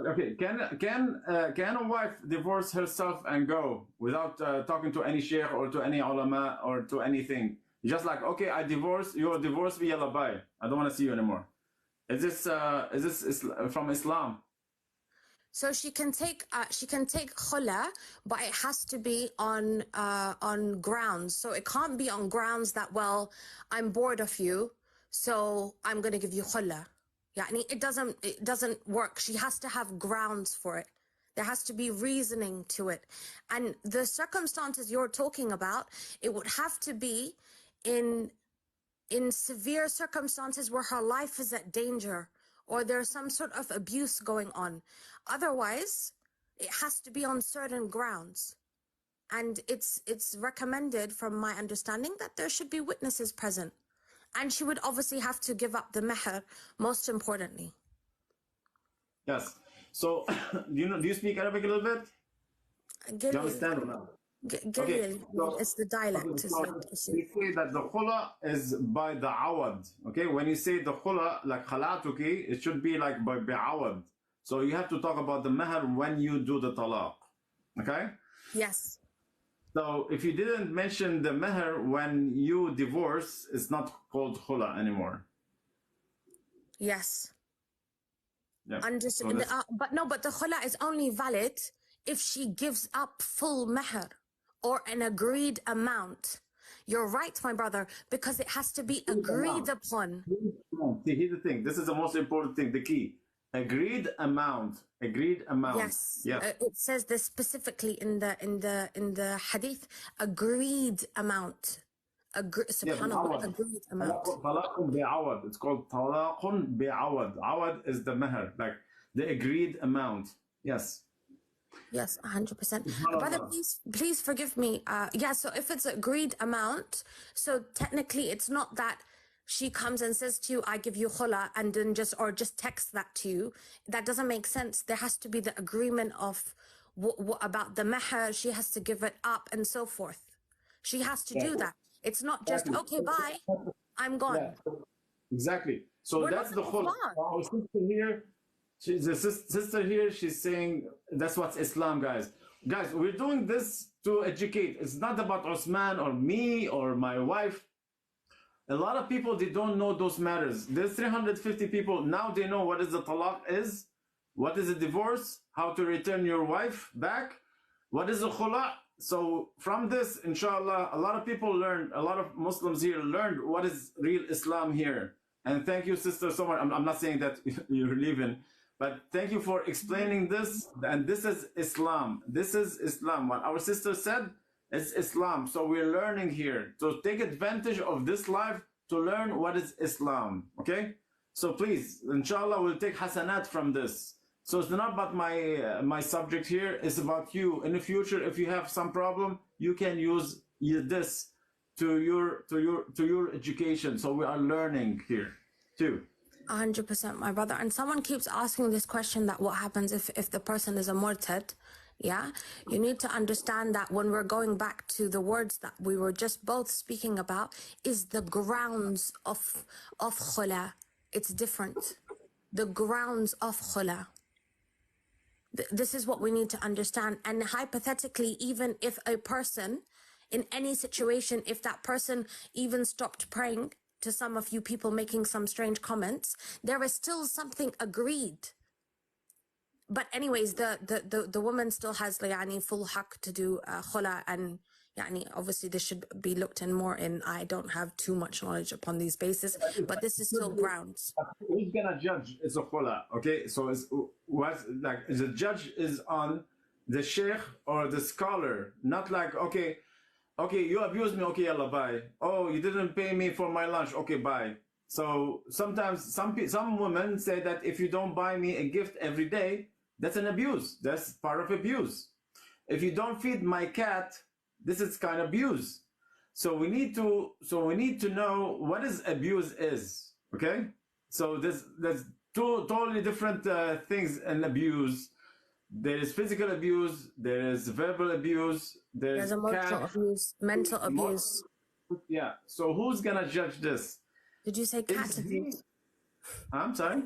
Okay, can a wife divorce herself and go without talking to any sheikh or to any ulama or to anything? Just like, okay, I divorce, you're divorced, yalla bye. I don't want to see you anymore. Is this from Islam? So she can take khula, but it has to be on grounds. So it can't be on grounds that, well, I'm bored of you, so I'm going to give you khula. Yani it doesn't work. She has to have grounds for it. There has to be reasoning to it. And the circumstances you're talking about, it would have to be in severe circumstances where her life is at danger, or there's some sort of abuse going on. Otherwise, it has to be on certain grounds. And it's recommended, from my understanding, that there should be witnesses present. And she would obviously have to give up the meher, most importantly. Yes. So, do you speak Arabic a little bit? Do you understand or not? Okay, so, it's the dialect. We say that the khula is by the awad. Okay, when you say the khula, like khalatuki, it should be like by awad. So you have to talk about the meher when you do the talaq. Okay? Yes. So if you didn't mention the meher when you divorce, it's not called khula anymore. Yes. Yeah. Understood. So but the khula is only valid if she gives up full meher or an agreed amount. You're right, my brother, because it has to be agreed upon. See, here's the thing. This is the most important thing, the key. Agreed amount. Yes. It says this specifically in the hadith. Agreed amount. Subhanallah, agreed amount. It's called talaqun bi'awad. Awad is the meher, like the agreed amount. Yes. Yes, 100%. Brother, please forgive me. So if it's agreed amount, so technically it's not that she comes and says to you, I give you khula, and then just text that to you. That doesn't make sense. There has to be the agreement of about the meher. She has to give it up and so forth. She has to do that. It's not just, okay, bye, I'm gone. Yeah. Exactly. So that's the khula. Our sister here, the sister here, she's saying that's what's Islam, guys. Guys, we're doing this to educate. It's not about Uthman or me or my wife. A lot of people, they don't know those matters. There's 350 people, now they know what is the talaq is, what is a divorce, how to return your wife back, what is a khula, So from this, inshallah, a lot of people learned, a lot of Muslims here learned what is real Islam here. And thank you, sister, so much. I'm not saying that you're leaving, but thank you for explaining this. And this is Islam. This is Islam. What our sister said is Islam. So we're learning here. So take advantage of this life to learn what is Islam. Okay? So please, inshallah, we'll take hasanat from this. So it's not about my subject here. It's about you. In the future, if you have some problem, you can use this to your education. So we are learning here too. 100%, my brother. And someone keeps asking this question, that what happens if the person is a murtad? Yeah, you need to understand that when we're going back to the words that we were just both speaking about, is the grounds of khula. It's different. The grounds of khula. This is what we need to understand. And hypothetically, even if a person, in any situation, if that person even stopped praying, to some of you people making some strange comments, there is still something agreed. But anyways, the woman still has يعني full haq to do khula, and يعني obviously this should be looked in more in. I don't have too much knowledge upon these bases, but this is still grounds. Who's gonna judge? It's a khula, okay? So it's what, like, the judge is on the sheikh or the scholar, not like, okay, you abused me, okay, yalla, bye. Oh, you didn't pay me for my lunch, okay, bye. So sometimes some women say that if you don't buy me a gift every day, that's an abuse. That's part of abuse. If you don't feed my cat, this is kind of abuse. So we need to know what is abuse is. Okay. So there's two totally different things in abuse. There is physical abuse. There is verbal abuse. There's emotional abuse, mental abuse. Yeah. So who's gonna judge this? Did you say cat abuse? I'm sorry?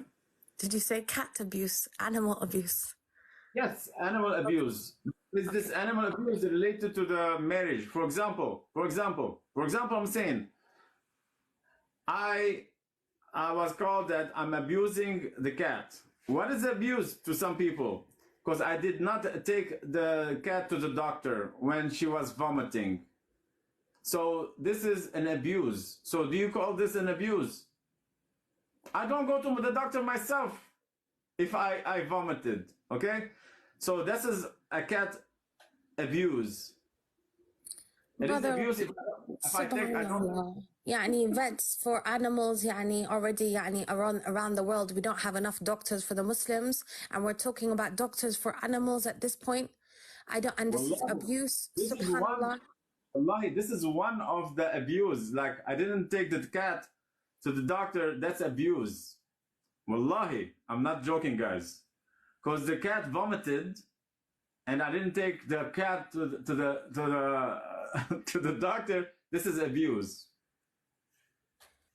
Did you say cat abuse, animal abuse? Yes, animal abuse. Is this animal abuse related to the marriage? For example, I'm saying, I was called that I'm abusing the cat. What is abuse to some people? Because I did not take the cat to the doctor when she was vomiting. So this is an abuse. So do you call this an abuse? I don't go to the doctor myself if I vomited, okay? So this is a cat abuse. It is abuse if I take, I don't... يعني vets for animals يعني already يعني around the world we don't have enough doctors for the Muslims, and we're talking about doctors for animals at this point. I don't, and this is abuse. Subhanallah. Wallahi, this is one of the abuse. Like, I didn't take the cat to the doctor, that's abuse. Wallahi, I'm not joking, guys. Because the cat vomited, and I didn't take the cat to the doctor. This is abuse.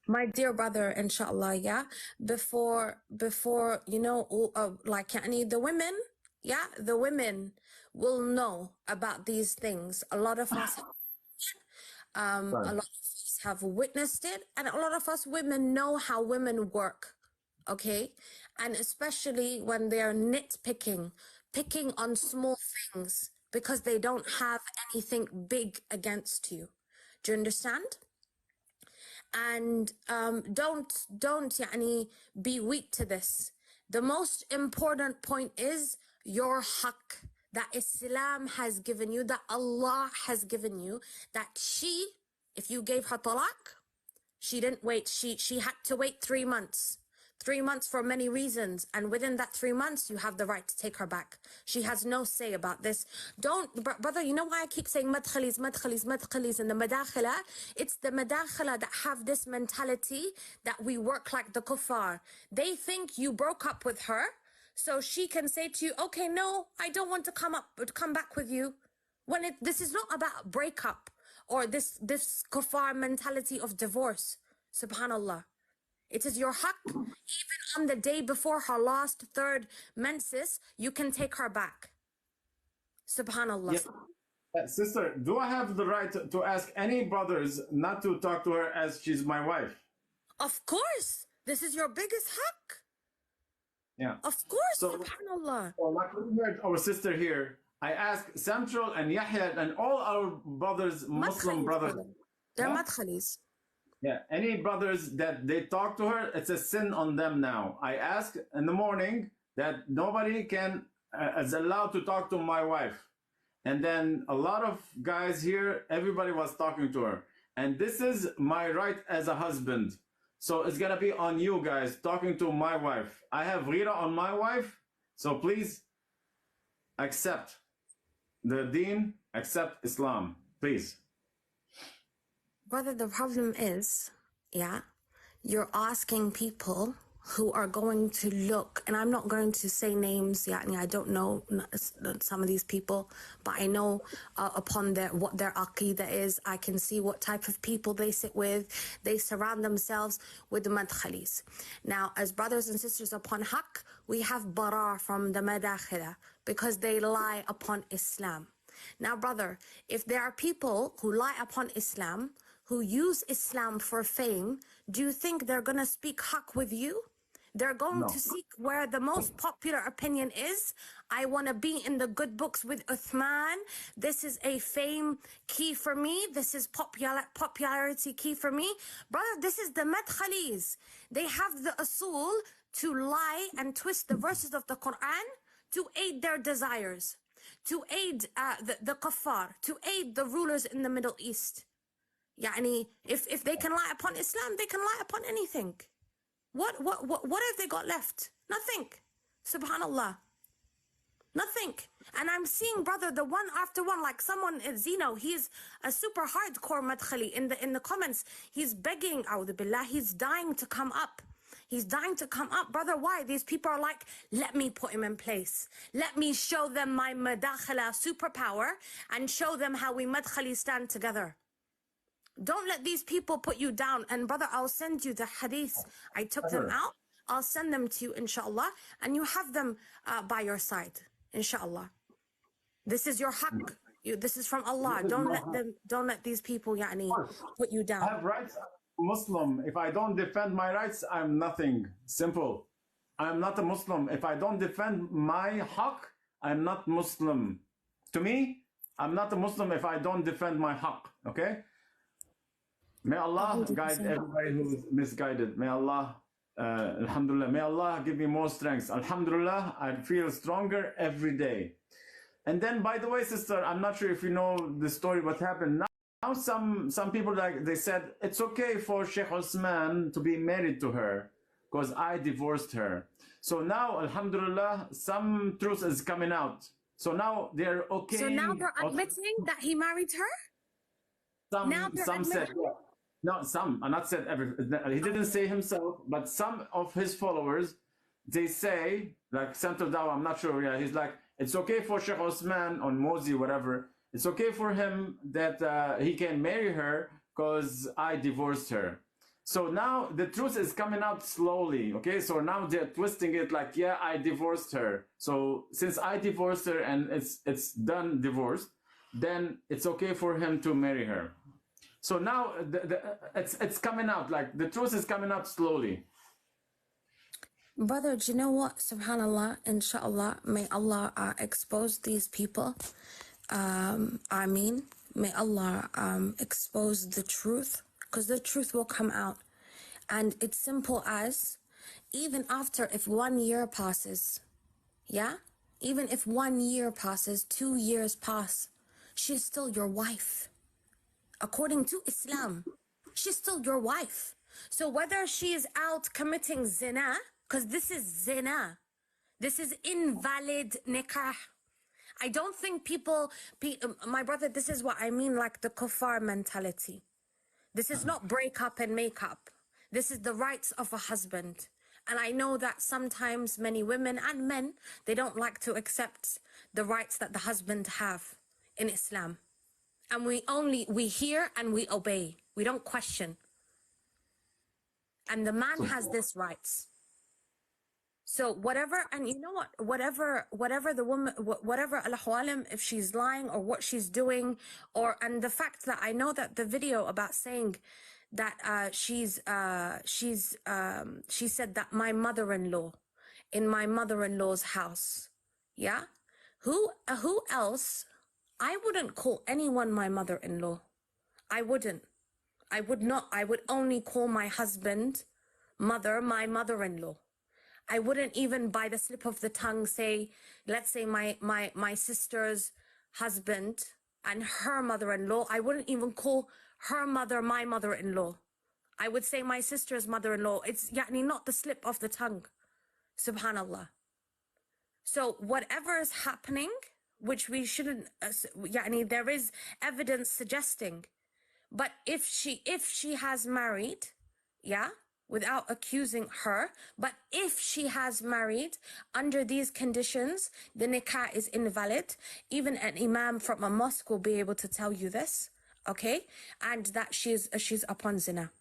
My dear brother, inshallah, yeah. Before you know, like يعني the women, yeah, the women will know about these things. A lot of us, a lot of us have witnessed it, and a lot of us women know how women work. Okay, and especially when they're picking on small things because they don't have anything big against you. Do you understand? And don't يعني be weak to this. The most important point is your haqq that Islam has given you, that Allah has given you, that she, if you gave her talaq, she didn't wait. She had to wait 3 months. 3 months for many reasons, and within that 3 months you have the right to take her back. She has no say about this. Brother, you know why I keep saying madkhalis and the madakhila? It's the madakhila that have this mentality that we work like the kuffar. They think you broke up with her, so she can say to you, okay, no, I don't want to come back with you. When this is not about breakup or this kuffar mentality of divorce. Subhanallah. It is your haqq. Even on the day before her last third menses, you can take her back. Subhanallah. Yes. Sister, do I have the right to ask any brothers not to talk to her as she's my wife? Of course. This is your biggest haqq. Yeah. Of course, so, subhanallah. So like we heard our sister here, I ask Central and Yahya and all our brothers, Muslim Madkhalis, brothers. brother. They're Yeah? madkhalis. Yeah, any brothers that they talk to her, it's a sin on them now. I ask in the morning that nobody can is allowed to talk to my wife. And then a lot of guys here, everybody was talking to her. And this is my right as a husband. So it's gonna be on you guys talking to my wife. I have ghira on my wife, so please accept the deen, accept Islam, please. Brother, the problem is, yeah, you're asking people who are going to look, and I'm not going to say names, yeah, I don't know some of these people, but I know upon what their aqidah is. I can see what type of people they sit with. They surround themselves with the madkhalis. Now, as brothers and sisters upon haqq, we have bara from the madakhila because they lie upon Islam. Now, brother, if there are people who lie upon Islam, who use Islam for fame, do you think they're going to speak haqq with you? They're going to seek where the most popular opinion is. I want to be in the good books with Uthman. This is a fame key for me. This is popularity key for me. Brother, this is the madkhalis. They have the usul to lie and twist the verses of the Quran to aid their desires, to aid the kuffar, to aid the rulers in the Middle East. Yani, if they can lie upon Islam, they can lie upon anything. What have they got left? Nothing. Subhanallah. Nothing. And I'm seeing, brother, the one after one, like someone, Zeno, he's a super hardcore madkhali in the comments. He's begging, a'udhu billah, he's dying to come up. He's dying to come up. Brother, why? These people are like, let me put him in place. Let me show them my madakhala superpower and show them how we madkhali stand together. Don't let these people put you down. And brother, I'll send you the hadith. I took them out. I'll send them to you, inshallah. And you have them by your side, inshallah. This is your haqq. This is from Allah. Don't let these people, put you down. I have rights. Muslim. If I don't defend my rights, I'm nothing. Simple. I'm not a Muslim. If I don't defend my haqq, I'm not Muslim. To me, I'm not a Muslim if I don't defend my haqq. Okay? May Allah guide everybody who's misguided. May Allah, alhamdulillah, may Allah give me more strength. Alhamdulillah, I feel stronger every day. And then, by the way, sister, I'm not sure if you know the story, what happened. Now some people, like they said, it's okay for Sheikh Uthman to be married to her because I divorced her. So now, alhamdulillah, some truth is coming out. So now they're okay. So now they're admitting that he married her? Some said, no, some, I'm not said every, he didn't say himself, but some of his followers, they say, like Central Dawah, I'm not sure, yeah, he's like, it's okay for Sheikh Uthman on Mozi, whatever, it's okay for him that he can marry her because I divorced her. So now the truth is coming out slowly, okay? So now they're twisting it like, yeah, I divorced her. So since I divorced her and it's done divorced, then it's okay for him to marry her. So now it's coming out, like the truth is coming out slowly. Brother, do you know what? Subhanallah, inshallah, may Allah expose these people. Ameen. May Allah expose the truth, because the truth will come out. And it's simple as, even after, if 1 year passes, yeah? Even if 1 year passes, 2 years pass, she's still your wife. According to Islam, she's still your wife. So whether she is out committing zina, because this is zina, this is invalid nikah. I don't think my brother, this is what I mean, like the kuffar mentality. This is not break up and make up. This is the rights of a husband. And I know that sometimes many women and men, they don't like to accept the rights that the husband have in Islam. And we hear and we obey. We don't question. And the man has this rights. So whatever, and you know what, whatever the woman, whatever al-ahwalim, if she's lying or what she's doing, and the fact that I know that the video about saying that she said that my mother-in-law, in my mother-in-law's house, yeah, Who else? I wouldn't call anyone my mother-in-law. I wouldn't. I would not. I would only call my husband, mother, my mother-in-law. I wouldn't even by the slip of the tongue say, let's say my sister's husband and her mother-in-law. I wouldn't even call her mother my mother-in-law. I would say my sister's mother-in-law. It's يعني not the slip of the tongue. Subhanallah. So whatever is happening, which we shouldn't, يعني there is evidence suggesting. But if she has married, yeah, without accusing her, but if she has married under these conditions, the nikah is invalid. Even an imam from a mosque will be able to tell you this, okay? And that she's upon zina.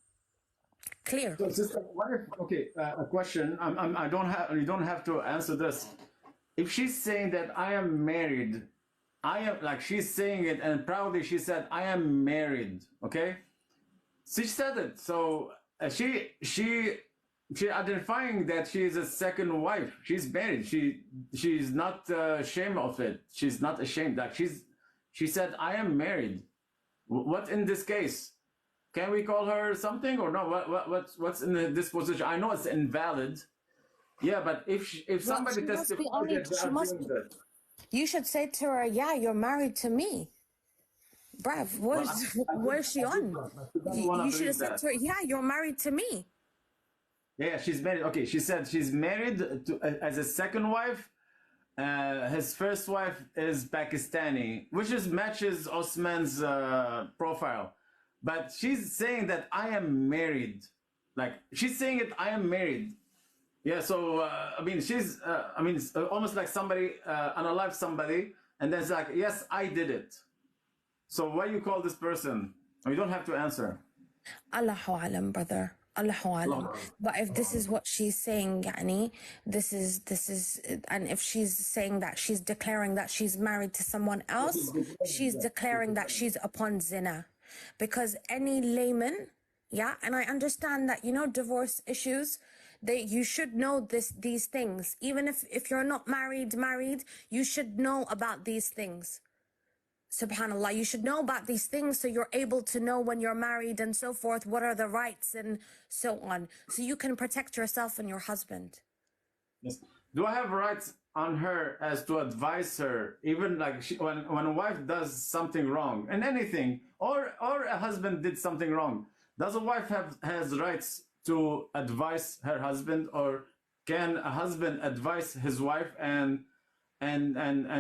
Clear. So, sister, what if, okay, a question. You don't have to answer this. If she's saying that I am married, I am, like, she's saying it and proudly she said, I am married, okay? She said it. So she identifying that she is a second wife. She's married. She's not ashamed of it. She's not ashamed. Like, she said, I am married. What in this case? Can we call her something or no? What's in this position? I know it's invalid. Yeah, but if somebody testifies that they are doing that, you should say to her, yeah, you're married to me. Bruv, where's she on? You should have said to her, yeah, you're married to me. Yeah, she's married. Okay, she said she's married to, as a second wife. His first wife is Pakistani, which matches Osman's profile. But she's saying that I am married. Like, she's saying it, I am married. Yeah, so, I mean, it's almost like somebody unalive somebody, and then it's like, yes, I did it. So why you call this person? You don't have to answer. Allahu alam, brother. Allahu alam. But if this is what she's saying, yani, this is, and if she's saying that she's declaring that she's married to someone else, she's declaring that she's upon zina. Because any layman, yeah, and I understand that, divorce issues, you should know these things. Even if you're not married, you should know about these things. Subhanallah, you should know about these things so you're able to know when you're married and so forth, what are the rights and so on. So you can protect yourself and your husband. Yes. Do I have rights on her as to advise her, even like when a wife does something wrong and anything, or a husband did something wrong? Does a wife has rights to advise her husband, or can a husband advise his wife and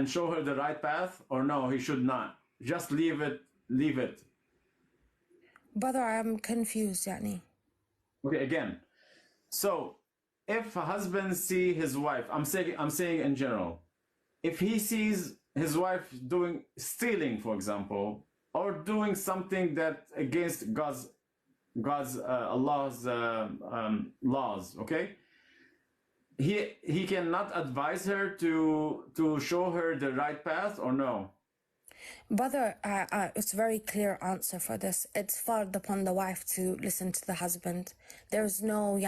show her the right path, or no, he should not? Just leave it. Brother, I'm confused, yani. Okay, again. So if a husband see his wife, I'm saying in general, if he sees his wife stealing, for example, or doing something that against Allah's laws, okay, he cannot advise her to show her the right path, or no? Brother, it's a very clear answer for this. It's fard upon the wife to listen to the husband. There's no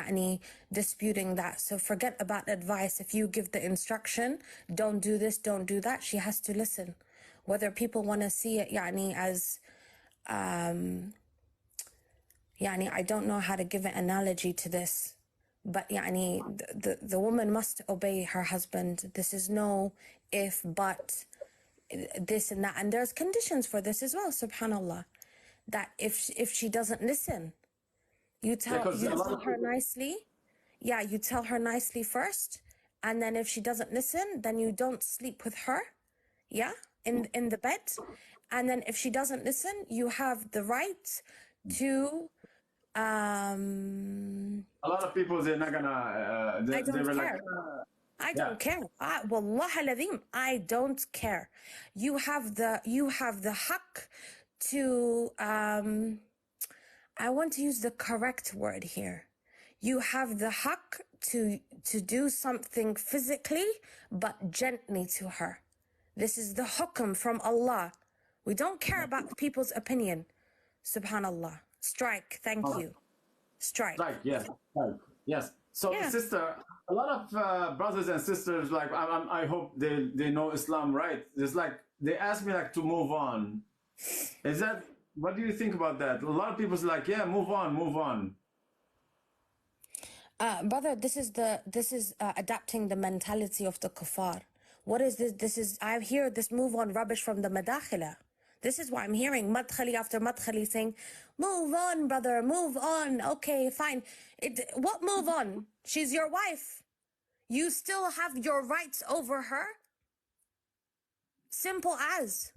disputing that. So forget about advice. If you give the instruction, don't do this, don't do that, she has to listen. Whether people want to see it as I don't know how to give an analogy to this, but the woman must obey her husband. This is no if, but, this and that, and there's conditions for this as well. Subhanallah, that if she doesn't listen, you tell her nicely. Yeah, you tell her nicely first, and then if she doesn't listen, then you don't sleep with her. Yeah, in the bed, and then if she doesn't listen, you have the right to. A lot of people, they're not gonna. I don't care. Like, I don't care. Wallah al-azim, I don't care. You have the haqq to, I want to use the correct word here. You have the haqq to do something physically, but gently to her. This is the hukm from Allah. We don't care about people's opinion. Subhanallah. Strike, thank you. Strike. Strike, yes. Strike. Yes. So, Yeah. sister, a lot of brothers and sisters, like I hope they know Islam, right? It's like they ask me like to move on. Is that what do you think about that? A lot of people's like, yeah, move on, move on. Brother, this is adapting the mentality of the kuffar. What is this? This is, I hear this move on rubbish from the madakhila. This is what I'm hearing, madkhali after madkhali saying, move on, brother, move on. Okay, fine. What move on? She's your wife. You still have your rights over her. Simple as.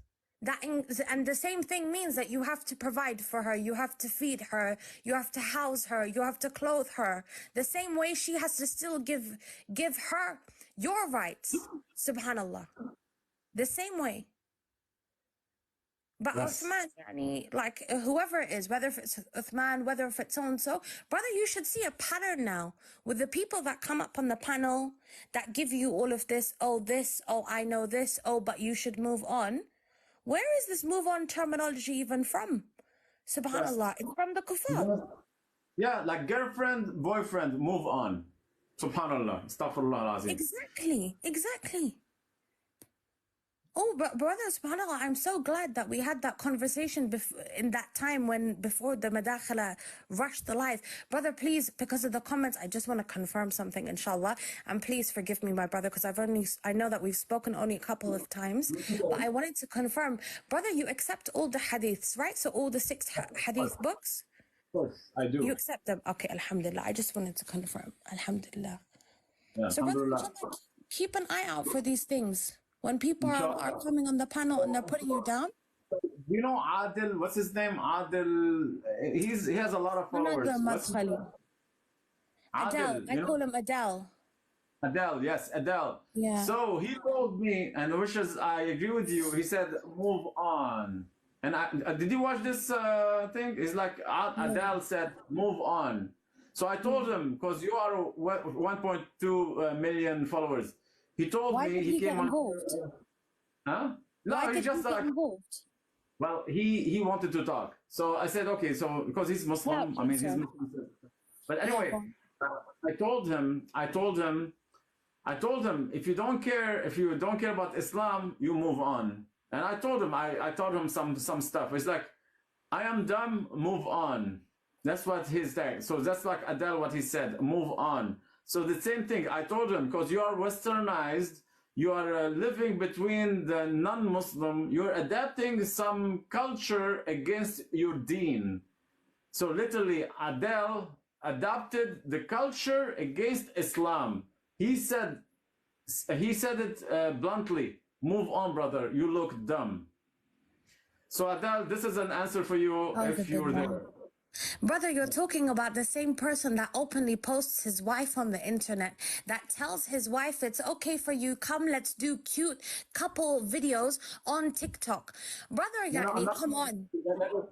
And the same thing means that you have to provide for her, you have to feed her, you have to house her, you have to clothe her. The same way she has to still give her your rights. Subhanallah. The same way. But Yes. Uthman, yani, like whoever it is, whether if it's Uthman, whether if it's so-and-so, brother, you should see a pattern now with the people that come up on the panel that give you all of this, oh, I know this, oh, but you should move on. Where is this move on terminology even from? Subhanallah, it's from the kuffar. Yeah, like girlfriend, boyfriend, move on. Subhanallah, astaghfirullah alazim. Exactly. Oh, but brother, subhanAllah, I'm so glad that we had that conversation in that time before the madakhala rushed the live. Brother, please, because of the comments, I just want to confirm something, inshallah. And please forgive me, my brother, because I know that we've spoken only a couple of times, but I wanted to confirm. Brother, you accept all the hadiths, right? So all the 6 hadith books? Of course, I do. You accept them? Okay, alhamdulillah. I just wanted to confirm. Alhamdulillah. Yeah, So brother, alhamdulillah. inshallah, keep an eye out for these things. When people are coming on the panel and they're putting you down. You know Adil, what's his name? Adil, he has a lot of followers. Adele, Adil, I call him Adele. Adele, yes, Adele. Yeah. So he told me, and wishes I agree with you. He said, "Move on." And did you watch this thing? It's like Adele said, "Move on." So I told him, because you are 1.2 million followers. He told Why me did he came get on. involved? Huh? No, Why he did just he get involved? well, he wanted to talk. So I said, okay, so because he's Muslim, Yeah, I mean, sure. he's Muslim. But anyway, Yeah, I told him, if you don't care about Islam, you move on. And I told him, I taught him some stuff. It's like, I am dumb, move on. That's what he's saying. So that's like Adele, what he said, move on. So the same thing, I told him, because you are westernized, you are living between the non-Muslim, you're adapting some culture against your deen. So literally, Adele adopted the culture against Islam. He said it bluntly, move on, brother, you look dumb. So Adele, this is an answer for you if you're there. Brother, you're talking about the same person that openly posts his wife on the internet, that tells his wife it's okay for you, come let's do cute couple videos on TikTok. Brother, come on.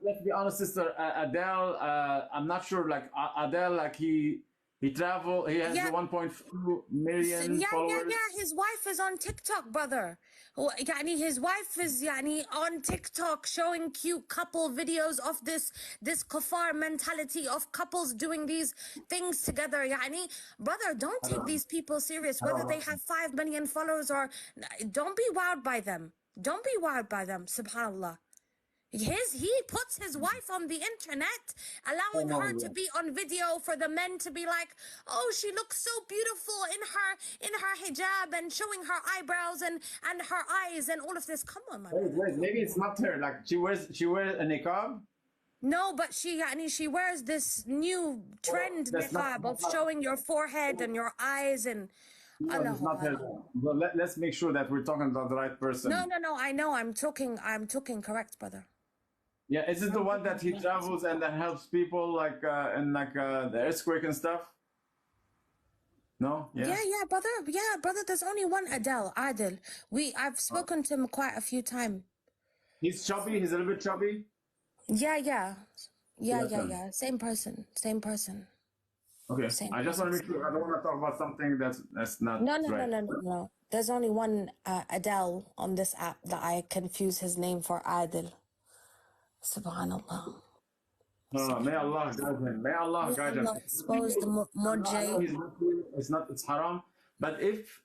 Let's be honest, sister. Adele, I'm not sure, like Adele, like he traveled, he has 1.2 million followers. Yeah, his wife is on TikTok, brother. His wife is on TikTok showing cute couple videos of this kuffar mentality of couples doing these things together. Brother, don't take these people serious, whether they have 5 million followers or don't be wowed by them. Don't be wowed by them, subhanallah. He puts his wife on the internet, allowing her to be on video for the men to be like, oh, she looks so beautiful in her hijab and showing her eyebrows and her eyes and all of this. Come on, my brother. Wait, maybe it's not her. Like she wears a niqab. No, but she wears this new trend niqab of showing your forehead and your eyes and. No, it's not her. But let's make sure that we're talking about the right person. No, I know. I'm talking correct, brother. Yeah, is it the one that he travels and then helps people like in like the earthquake and stuff? No? Yeah, brother. There's only one Adele, Adil. I've spoken to him quite a few times. He's chubby. He's a little bit chubby. Yeah. Same person. Okay. Same I just want to make sure. I don't want to talk about something that's not right. No. There's only one Adele on this app that I confuse his name for Adil. Subhanallah. No, may Allah guide him. May Allah May guide him. Allah expose the I know murji. he's not, it's haram. But if,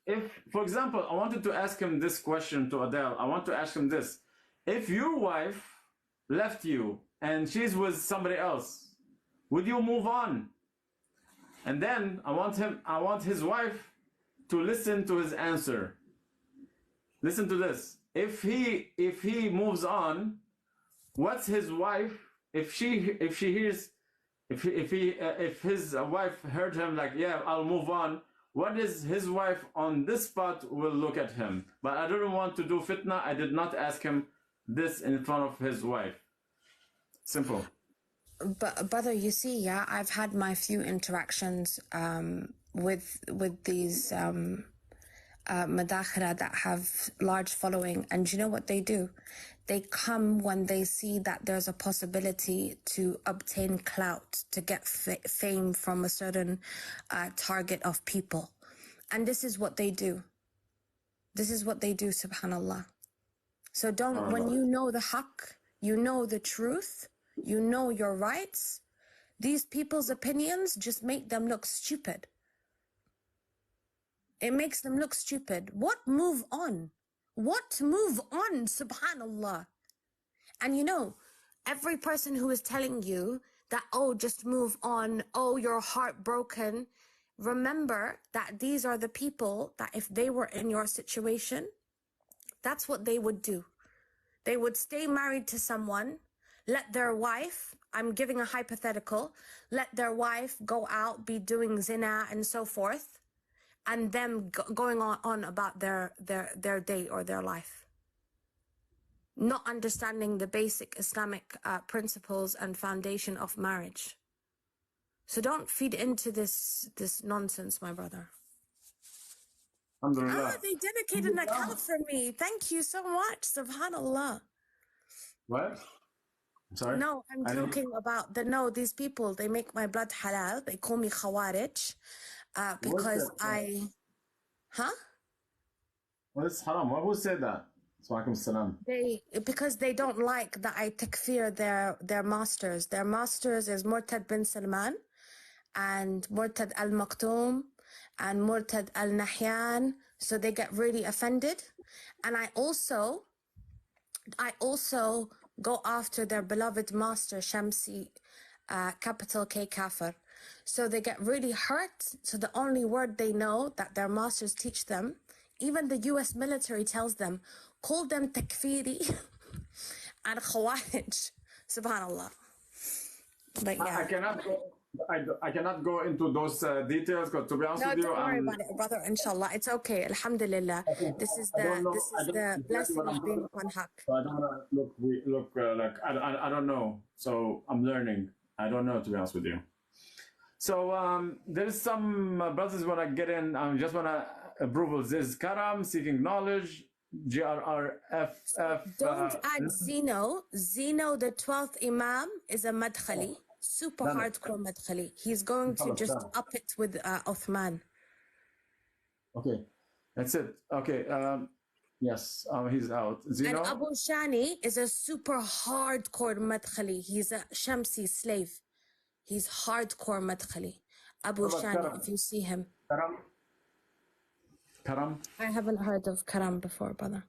for example, I wanted to ask him this question to Adele. I want to ask him this. If your wife left you and she's with somebody else, would you move on? And then I want his wife to listen to his answer. Listen to this. If he moves on, what's his wife? If his wife heard him like, yeah, I'll move on. What is his wife on this spot will look at him? But I didn't want to do fitna. I did not ask him this in front of his wife. Simple. But brother, you see, yeah, I've had my few interactions with these madakhila that have large following, and you know what they do? They come when they see that there's a possibility to obtain clout, to get fame from a certain target of people, and this is what they do. This is what they do, subhanallah. So don't, when you know the haqq, you know the truth, you know your rights, these people's opinions just make them look stupid. It makes them look stupid. What move on? What move on, subhanallah? And you know, every person who is telling you that, oh, just move on, oh, you're heartbroken, remember that these are the people that if they were in your situation, that's what they would do. They would stay married to someone, let their wife, I'm giving a hypothetical, let their wife go out, be doing zina and so forth, and them going on about their day or their life. Not understanding the basic Islamic principles and foundation of marriage. So don't feed into this nonsense, my brother. Alhamdulillah. They dedicated an account for me. Thank you so much. Subhanallah. What? I'm sorry? No, I'm talking about these people, they make my blood halal. They call me Khawarij because What is haram? Who said that? Walaikum salam. Because they don't like that I takfir their masters. Their masters is Murtad bin Salman and Murtad al-Maktoum and Murtad al-Nahyan. So they get really offended. And I also go after their beloved master, Shamsi, capital K Kafir. So they get really hurt. So the only word they know that their masters teach them, even the US military tells them, call them takfiri and khawarij. Subhanallah. But yeah. I cannot go into those details because to be honest with you, don't worry about it, brother. Inshallah, it's okay. Alhamdulillah. This is the blessing of being on haqq. So I don't want to look like I don't know. So I'm learning. I don't know, to be honest with you. So there's some brothers want to get in. Just want to approvals. There's Karam seeking knowledge. GRRFF. Don't add Zeno. Zeno, the 12th Imam, is a madkhali. Super hardcore madkhali. He's going to just up it with Uthman. Okay, that's it. Okay, yes, he's out. Zeno? And Abu Shani is a super hardcore madkhali. He's a Shamsi slave. He's hardcore madkhali. Abu Shani, if you see him. Karam? I haven't heard of Karam before, brother.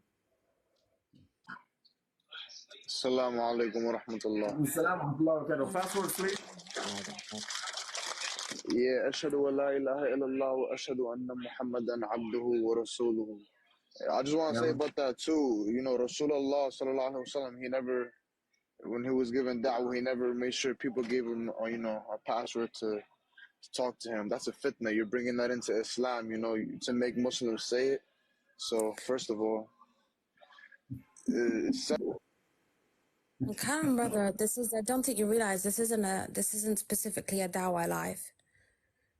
Assalamu alaikum wa rahmatullah. Assalamu alaikum wa barakatuh. Fast word, please. Yeah, ashhadu wa la ilaha illallah wa ashhadu anna Muhammadan abduhu wa rasuluhu. I just want to say about that too. You know, Rasulullah sallallahu alaihi wasallam, he never, when he was given da'wah, he never made sure people gave him, a password to talk to him. That's a fitna. You're bringing that into Islam, to make Muslims say it. So, first of all, Come, brother. I don't think you realize this isn't specifically a dawah live.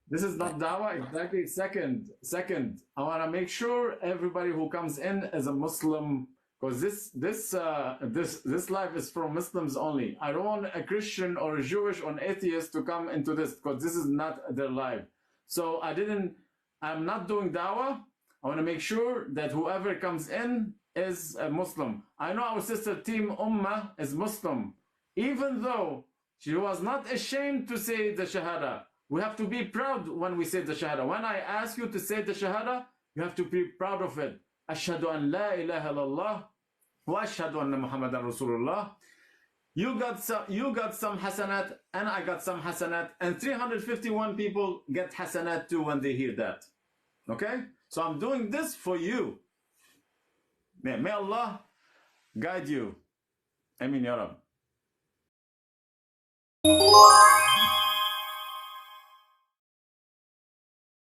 This is not dawah, exactly. Second, I want to make sure everybody who comes in is a Muslim, because this life is for Muslims only. I don't want a Christian or a Jewish or an atheist to come into this, because this is not their life. So I'm not doing dawah. I want to make sure that whoever comes in is a Muslim. I know our sister team Ummah is Muslim, even though She was not ashamed to say the Shahada. We have to be proud when we say the Shahada. When I ask you to say the Shahada, you have to be proud of it. Ashhadu an la ilaha illallah wa ashhadu anna Muhammadan Rasulullah. You got some hasanat, and I got some hasanat, and 351 people get hasanat too when they hear that. Okay? So I'm doing this for you. May Allah guide you. Amin ya Rab.